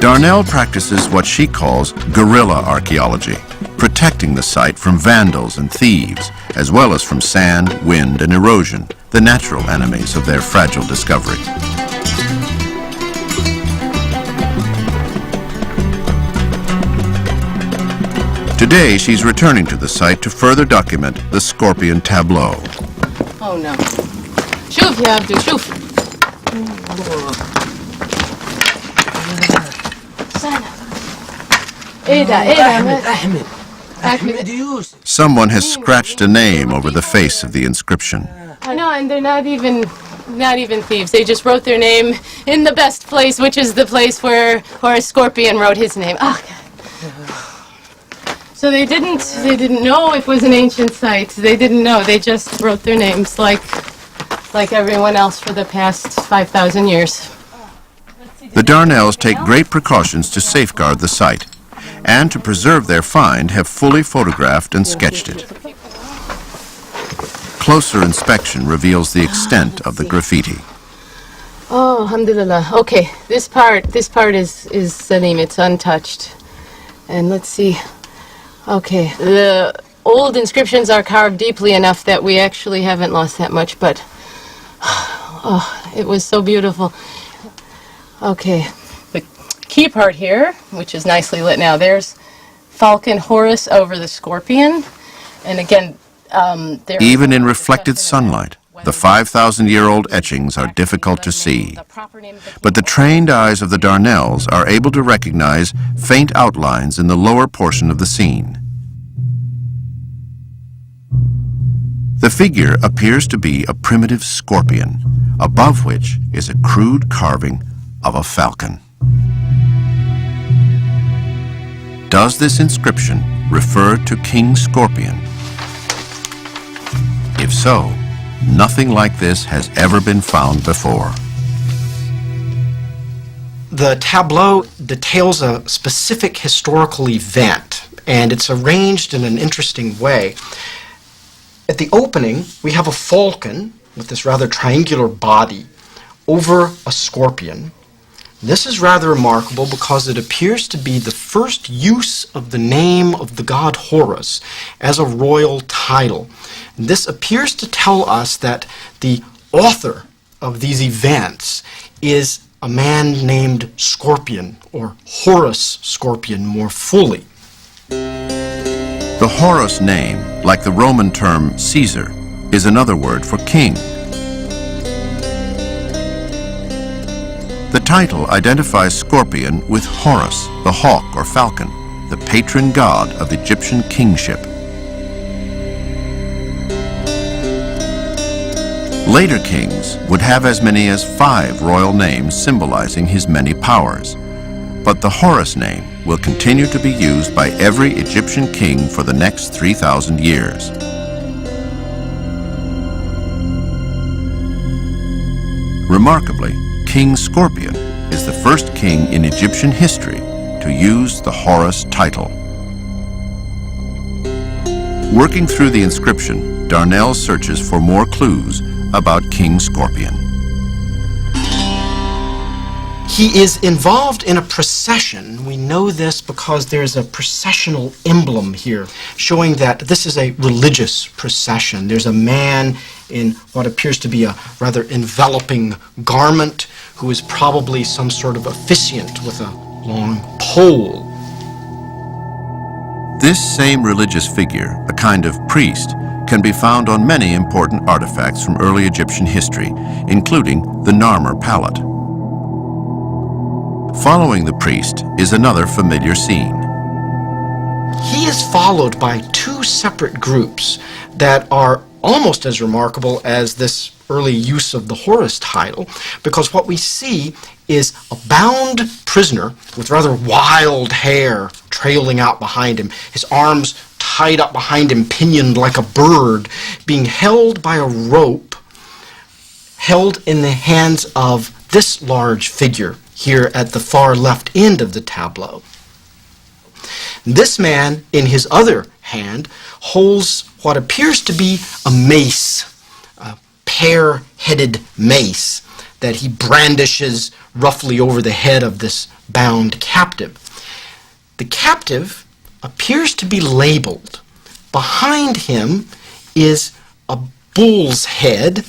Darnell practices what she calls guerrilla archaeology, protecting the site from vandals and thieves, as well as from sand, wind, and erosion, the natural enemies of their fragile discovery. Today, she's returning to the site to further document the Scorpion Tableau. Oh no. شوف يا عبدو شوف. ايه ده احمد Someone has scratched a name over the face of the inscription. I know, and they're not even thieves. They just wrote their name in the best place, which is the place where Horace Scorpion wrote his name. Oh God. So they didn't know it was an ancient site. They didn't know. They just wrote their names like everyone else for the past 5,000 years. The Darnells take great precautions to safeguard the site, and to preserve their find have fully photographed and sketched it. Closer inspection reveals the extent of the graffiti. Oh, alhamdulillah. Okay, this part is Salim. It's untouched. And let's see. Okay, the old inscriptions are carved deeply enough that we actually haven't lost that much, but oh, it was so beautiful. Okay, the key part here, which is nicely lit now, there's Falcon Horus over the Scorpion, and again, even in reflected sunlight, the 5,000-year-old etchings are difficult to see. But the trained eyes of the Darnells are able to recognize faint outlines in the lower portion of the scene. The figure appears to be a primitive scorpion, above which is a crude carving of a falcon. Does this inscription refer to King Scorpion? If so, nothing like this has ever been found before. The tableau details a specific historical event, and it's arranged in an interesting way. At the opening, we have a falcon with this rather triangular body over a scorpion. This is rather remarkable because it appears to be the first use of the name of the god Horus as a royal title. This appears to tell us that the author of these events is a man named Scorpion, or Horus Scorpion more fully. The Horus name, like the Roman term Caesar, is another word for king. The title identifies Scorpion with Horus, the hawk or falcon, the patron god of Egyptian kingship. Later kings would have as many as 5 royal names symbolizing his many powers, but the Horus name will continue to be used by every Egyptian king for the next 3,000 years. Remarkably, King Scorpion is the first king in Egyptian history to use the Horus title. Working through the inscription, Darnell searches for more clues about King Scorpion. He is involved in a procession. We know this because there's a processional emblem here showing that this is a religious procession. There's a man in what appears to be a rather enveloping garment who is probably some sort of officiant with a long pole. This same religious figure, a kind of priest, can be found on many important artifacts from early Egyptian history, including the Narmer palette. Following the priest is another familiar scene. He is followed by two separate groups that are almost as remarkable as this early use of the Horus title, because what we see is a bound prisoner with rather wild hair trailing out behind him, his arms tied up behind him, pinioned like a bird, being held by a rope, held in the hands of this large figure here at the far left end of the tableau. This man, in his other hand, holds what appears to be a mace, a pear-headed mace that he brandishes roughly over the head of this bound captive. The captive appears to be labeled. Behind him is a bull's head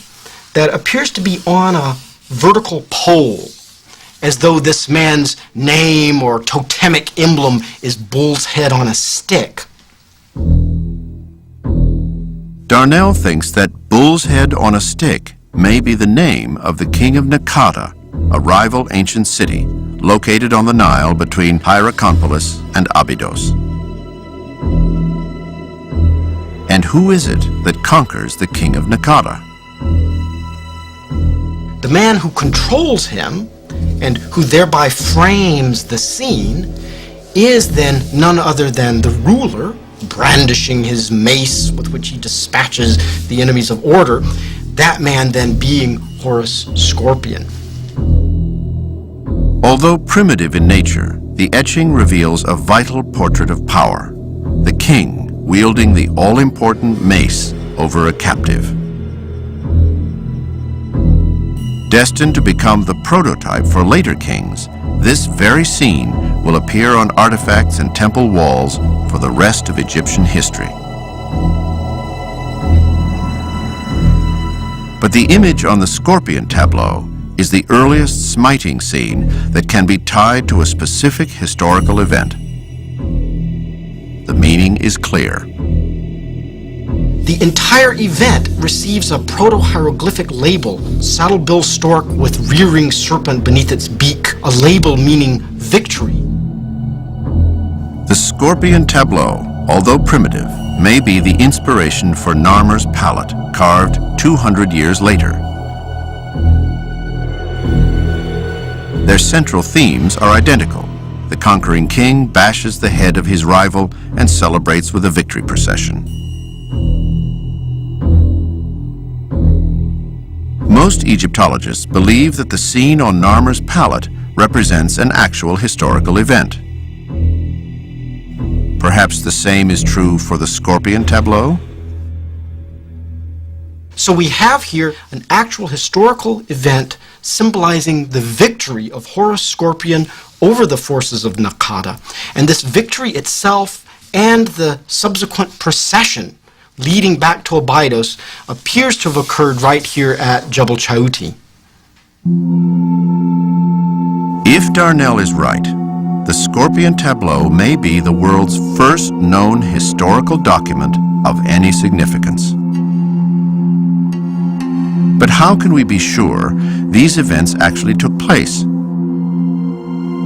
that appears to be on a vertical pole, as though this man's name or totemic emblem is bull's head on a stick. Darnell thinks that bull's head on a stick may be the name of the king of Nakada, a rival ancient city located on the Nile between Hierakonpolis and Abydos. And who is it that conquers the king of Nakada? The man who controls him and who thereby frames the scene is then none other than the ruler, brandishing his mace with which he dispatches the enemies of order, that man then being Horus Scorpion. Although primitive in nature, the etching reveals a vital portrait of power, the king wielding the all-important mace over a captive. Destined to become the prototype for later kings, this very scene will appear on artifacts and temple walls for the rest of Egyptian history. But the image on the scorpion tableau is the earliest smiting scene that can be tied to a specific historical event. The meaning is clear. The entire event receives a proto-hieroglyphic label, saddle-bill stork with rearing serpent beneath its beak, a label meaning victory. The scorpion tableau, although primitive, may be the inspiration for Narmer's palette, carved 200 years later. Their central themes are identical. The conquering king bashes the head of his rival and celebrates with a victory procession. Most Egyptologists believe that the scene on Narmer's palette represents an actual historical event. Perhaps the same is true for the scorpion tableau? So we have here an actual historical event symbolizing the victory of Horus Scorpion over the forces of Nakada. And this victory itself and the subsequent procession leading back to Abydos appears to have occurred right here at Jebel Chauti. If Darnell is right, the scorpion tableau may be the world's first known historical document of any significance. But how can we be sure these events actually took place?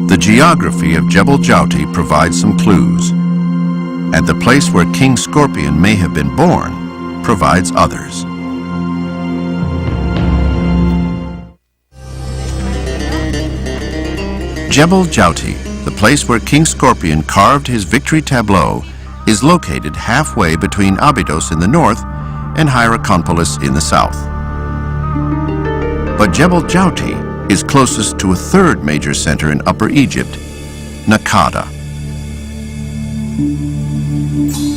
The geography of Jebel Chauti provides some clues, and the place where King Scorpion may have been born provides others. Jebel Chauti, the place where King Scorpion carved his victory tableau, is located halfway between Abydos in the north and Hierakonpolis in the south. But Jebel Chauti is closest to a third major center in Upper Egypt, Nakada.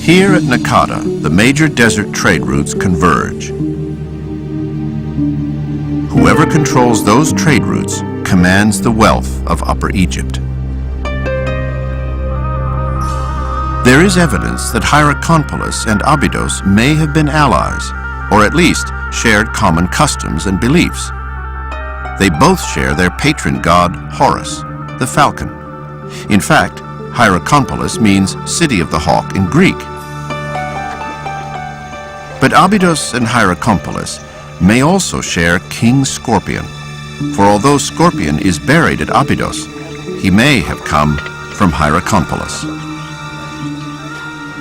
Here at Nakada, the major desert trade routes converge. Whoever controls those trade routes commands the wealth of Upper Egypt. There is evidence that Hierakonpolis and Abydos may have been allies, or at least shared common customs and beliefs. They both share their patron god Horus, the falcon. In fact, Hierakonpolis means city of the hawk in Greek. But Abydos and Hierakonpolis may also share King Scorpion, for although Scorpion is buried at Abydos, he may have come from Hierakonpolis.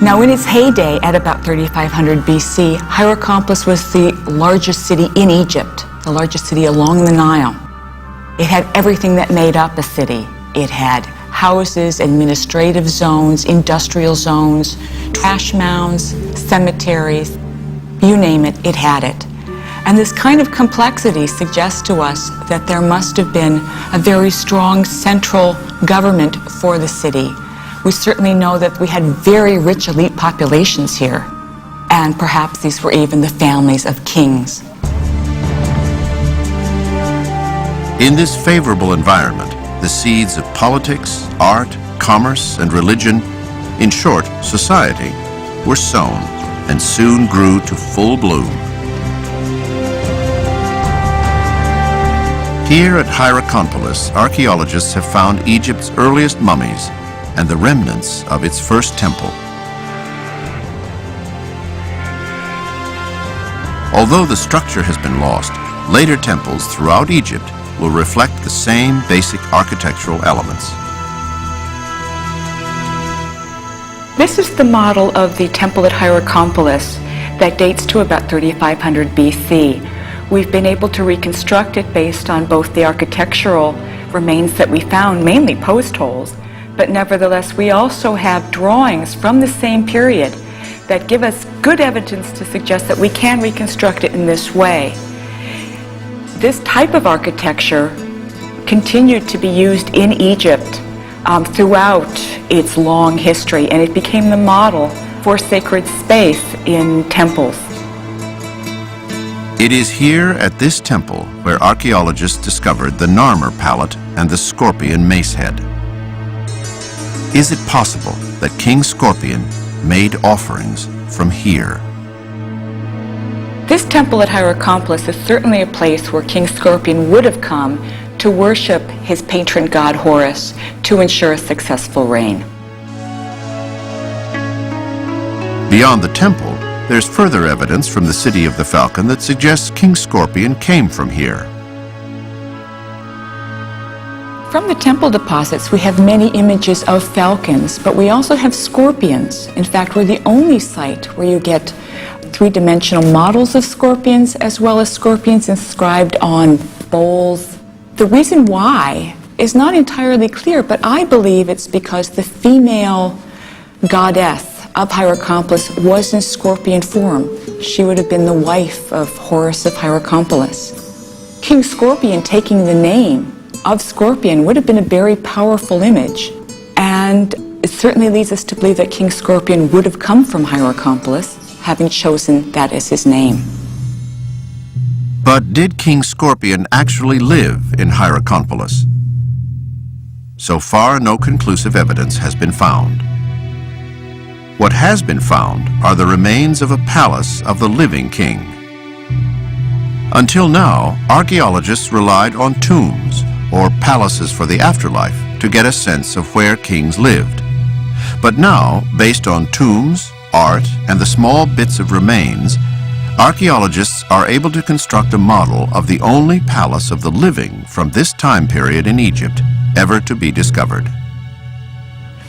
Now, in its heyday at about 3500 BC, Hierakonpolis was the largest city in Egypt, the largest city along the Nile. It had everything that made up a city. It had houses, administrative zones, industrial zones, trash mounds, cemeteries, you name it, it had it. And this kind of complexity suggests to us that there must have been a very strong central government for the city. We certainly know that we had very rich elite populations here, and perhaps these were even the families of kings. In this favorable environment, the seeds of politics, art, commerce, and religion, in short, society, were sown and soon grew to full bloom. Here at Hierakonpolis, archaeologists have found Egypt's earliest mummies and the remnants of its first temple. Although the structure has been lost, later temples throughout Egypt will reflect the same basic architectural elements. This is the model of the temple at Hierakonpolis that dates to about 3500 BC. We've been able to reconstruct it based on both the architectural remains that we found, mainly post holes, but nevertheless we also have drawings from the same period that give us good evidence to suggest that we can reconstruct it in this way. This type of architecture continued to be used in Egypt throughout its long history, and it became the model for sacred space in temples. It is here at this temple where archaeologists discovered the Narmer palette and the scorpion mace head. Is it possible that King Scorpion made offerings from here? This temple at Hierakonpolis is certainly a place where King Scorpion would have come to worship his patron god Horus to ensure a successful reign. Beyond the temple, there's further evidence from the city of the Falcon that suggests King Scorpion came from here. From the temple deposits, we have many images of falcons, but we also have scorpions. In fact, we're the only site where you get three-dimensional models of scorpions, as well as scorpions inscribed on bowls. The reason why is not entirely clear, but I believe it's because the female goddess of Hierakonpolis was in scorpion form. She would have been the wife of Horus of Hierakonpolis. King Scorpion taking the name of Scorpion would have been a very powerful image, and it certainly leads us to believe that King Scorpion would have come from Hierakonpolis, having chosen that as his name. But did King Scorpion actually live in Hierakonpolis? So far, no conclusive evidence has been found. What has been found are the remains of a palace of the living king. Until now, archaeologists relied on tombs, or palaces for the afterlife, to get a sense of where kings lived. But now, based on tombs, art, and the small bits of remains, archaeologists are able to construct a model of the only palace of the living from this time period in Egypt ever to be discovered.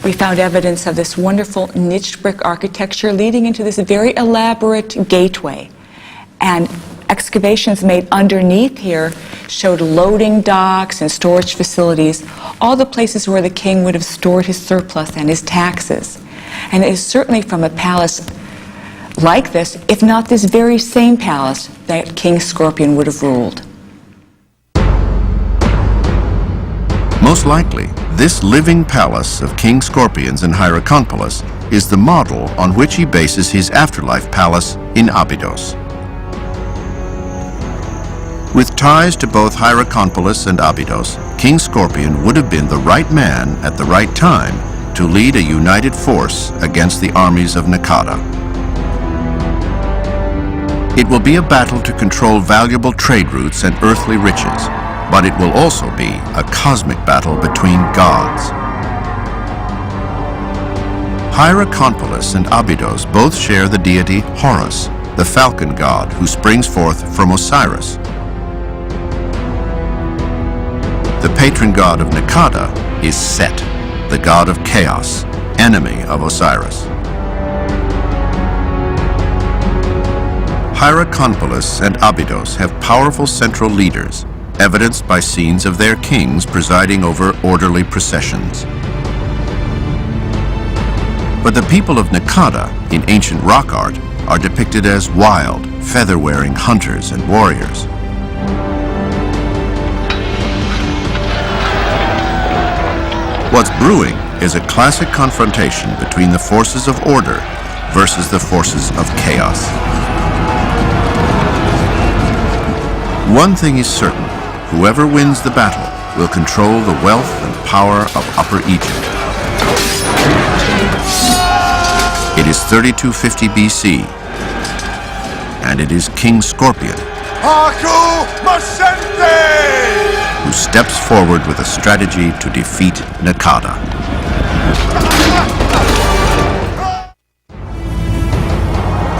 We found evidence of this wonderful niched brick architecture leading into this very elaborate gateway. And excavations made underneath here showed loading docks and storage facilities, all the places where the king would have stored his surplus and his taxes. And it is certainly from a palace like this, if not this very same palace, that King Scorpion would have ruled. Most likely, this living palace of King Scorpion's in Hierakonpolis is the model on which he bases his afterlife palace in Abydos. With ties to both Hierakonpolis and Abydos, King Scorpion would have been the right man at the right time to lead a united force against the armies of Nakada. It will be a battle to control valuable trade routes and earthly riches, but it will also be a cosmic battle between gods. Hierakonpolis and Abydos both share the deity Horus, the falcon god who springs forth from Osiris. The patron god of Nakada is Set, the god of chaos, enemy of Osiris. Hierakonpolis and Abydos have powerful central leaders, evidenced by scenes of their kings presiding over orderly processions. But the people of Nakada in ancient rock art are depicted as wild, feather-wearing hunters and warriors. What's brewing is a classic confrontation between the forces of order versus the forces of chaos. One thing is certain, whoever wins the battle will control the wealth and power of Upper Egypt. It is 3250 BC, and it is King Scorpion who steps forward with a strategy to defeat Nakada.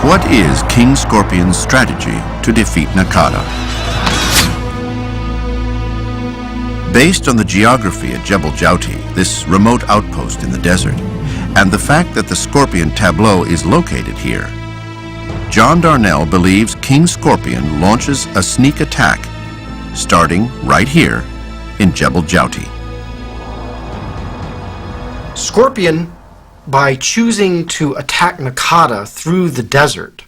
What is King Scorpion's strategy to defeat Nakada? Based on the geography at Jebel Jouti, this remote outpost in the desert, and the fact that the Scorpion tableau is located here, John Darnell believes King Scorpion launches a sneak attack, starting right here in Jebel Jouti. Scorpion, by choosing to attack Nakada through the desert,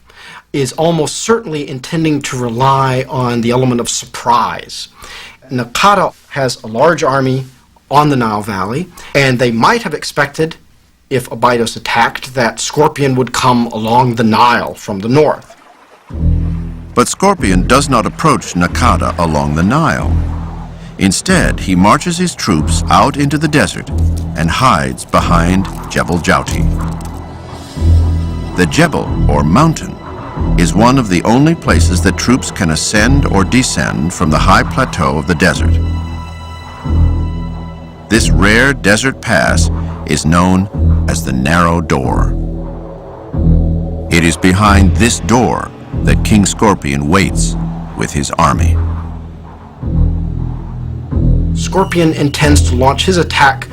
is almost certainly intending to rely on the element of surprise. Nakada has a large army on the Nile Valley, and they might have expected, if Abydos attacked, that Scorpion would come along the Nile from the north. But Scorpion does not approach Nakada along the Nile. Instead, he marches his troops out into the desert and hides behind Jebel Jouti. The Jebel, or mountain, is one of the only places that troops can ascend or descend from the high plateau of the desert. This rare desert pass is known as the Narrow Door. It is behind this door that King Scorpion waits with his army. Scorpion intends to launch his attack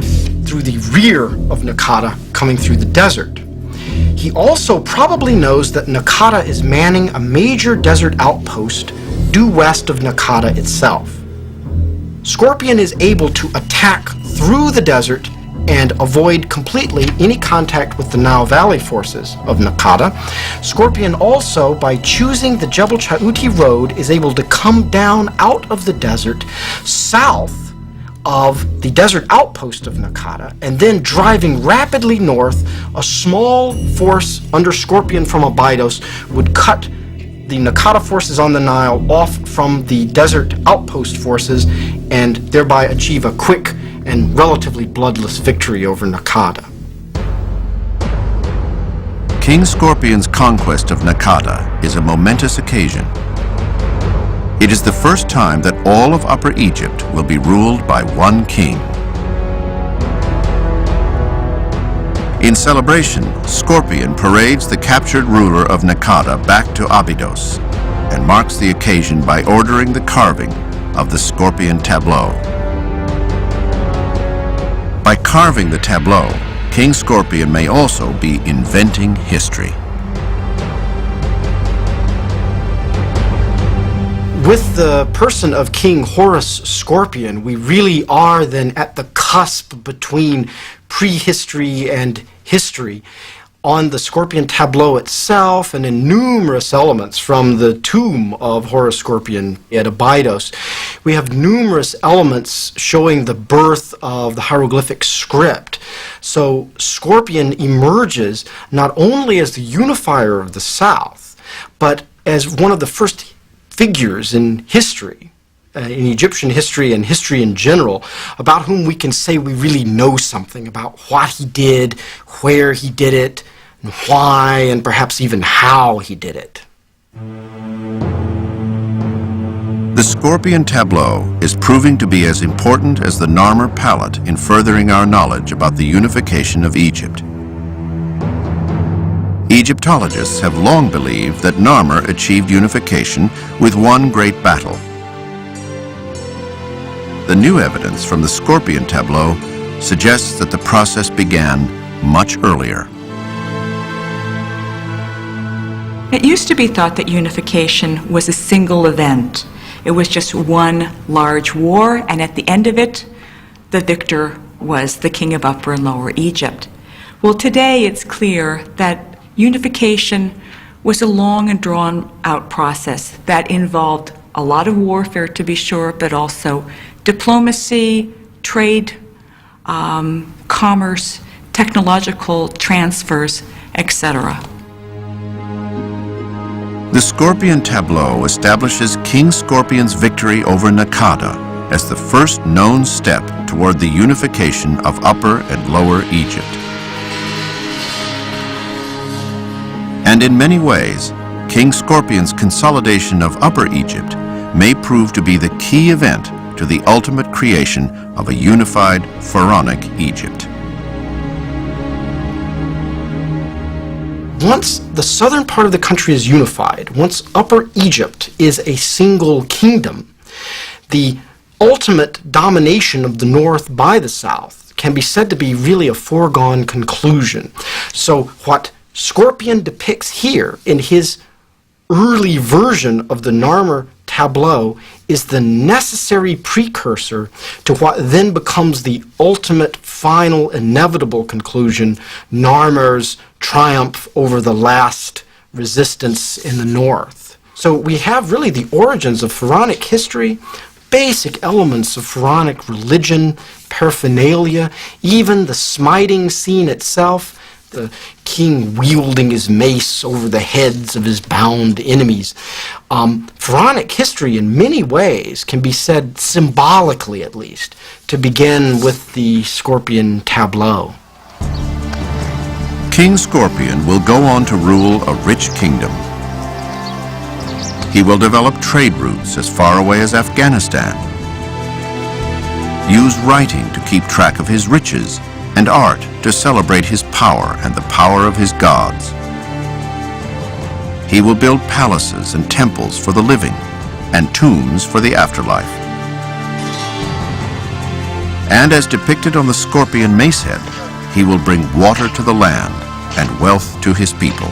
through the rear of Nakada, coming through the desert. He also probably knows that Nakada is manning a major desert outpost due west of Nakada itself. Scorpion is able to attack through the desert and avoid completely any contact with the Nile Valley forces of Nakada. Scorpion also, by choosing the Jebel Jouti road, is able to come down out of the desert south of the desert outpost of Nakada, and then driving rapidly north, a small force under Scorpion from Abydos would cut the Nakada forces on the Nile off from the desert outpost forces and thereby achieve a quick and relatively bloodless victory over Nakada. King Scorpion's conquest of Nakada is a momentous occasion. It is the first time that all of Upper Egypt will be ruled by one king. In celebration, Scorpion parades the captured ruler of Nakada back to Abydos and marks the occasion by ordering the carving of the Scorpion tableau. By carving the tableau, King Scorpion may also be inventing history. With the person of King Horus Scorpion, we really are then at the cusp between prehistory and history. On the Scorpion tableau itself and in numerous elements from the tomb of Horus Scorpion at Abydos, we have numerous elements showing the birth of the hieroglyphic script. So Scorpion emerges not only as the unifier of the South, but as one of the first figures in history, in Egyptian history and history in general, about whom we can say we really know something about what he did, where he did it, and why, and perhaps even how he did it. The Scorpion tableau is proving to be as important as the Narmer palette in furthering our knowledge about the unification of Egypt. Egyptologists have long believed that Narmer achieved unification with one great battle. The new evidence from the Scorpion tableau suggests that the process began much earlier. It used to be thought that unification was a single event. It was just one large war, and at the end of it, the victor was the king of Upper and Lower Egypt. Well, today it's clear that unification was a long and drawn-out process that involved a lot of warfare, to be sure, but also diplomacy, trade, commerce, technological transfers, etc. The Scorpion tableau establishes King Scorpion's victory over Nakada as the first known step toward the unification of Upper and Lower Egypt. And in many ways, King Scorpion's consolidation of Upper Egypt may prove to be the key event to the ultimate creation of a unified pharaonic Egypt. Once the southern part of the country is unified, once Upper Egypt is a single kingdom, the ultimate domination of the north by the south can be said to be really a foregone conclusion. So what Scorpion depicts here in his early version of the Narmer tableau is the necessary precursor to what then becomes the ultimate, final, inevitable conclusion, Narmer's triumph over the last resistance in the north. So we have really the origins of pharaonic history, basic elements of pharaonic religion, paraphernalia, even the smiting scene itself, the king wielding his mace over the heads of his bound enemies. Pharaonic history in many ways can be said, symbolically at least, to begin with the Scorpion tableau. King Scorpion will go on to rule a rich kingdom. He will develop trade routes as far away as Afghanistan, use writing to keep track of his riches, and art to celebrate his power and the power of his gods. He will build palaces and temples for the living and tombs for the afterlife. And as depicted on the Scorpion mace head, he will bring water to the land and wealth to his people.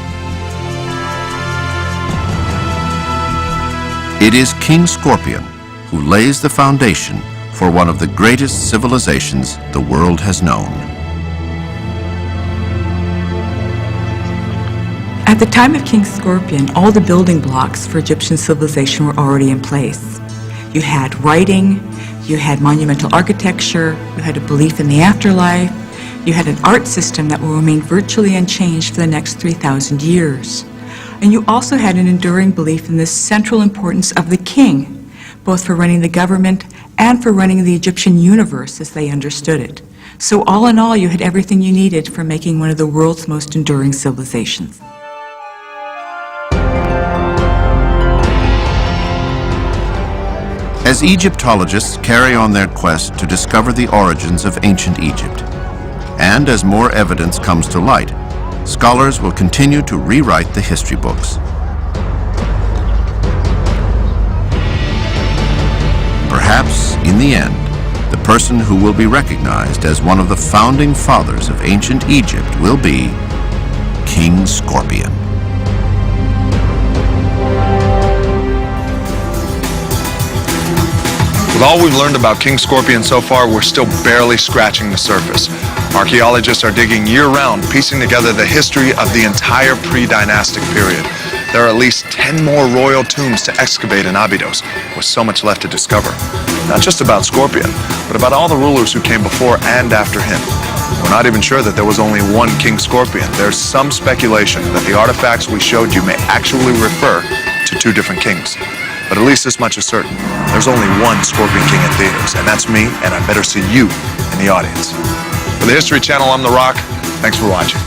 It is King Scorpion who lays the foundation for one of the greatest civilizations the world has known. At the time of King Scorpion, all the building blocks for Egyptian civilization were already in place. You had writing, you had monumental architecture, you had a belief in the afterlife, you had an art system that will remain virtually unchanged for the next 3,000 years. And you also had an enduring belief in the central importance of the king, both for running the government and for running the Egyptian universe as they understood it. So all in all, you had everything you needed for making one of the world's most enduring civilizations. As Egyptologists carry on their quest to discover the origins of ancient Egypt, and as more evidence comes to light, scholars will continue to rewrite the history books. Perhaps, in the end, the person who will be recognized as one of the founding fathers of ancient Egypt will be King Scorpion. With all we've learned about King Scorpion so far, we're still barely scratching the surface. Archaeologists are digging year-round, piecing together the history of the entire pre-dynastic period. There are at least 10 more royal tombs to excavate in Abydos, with so much left to discover. Not just about Scorpion, but about all the rulers who came before and after him. We're not even sure that there was only one King Scorpion. There's some speculation that the artifacts we showed you may actually refer to two different kings. But at least this much is certain. There's only one Scorpion King in theaters, and that's me, and I better see you in the audience. For the History Channel, I'm The Rock. Thanks for watching.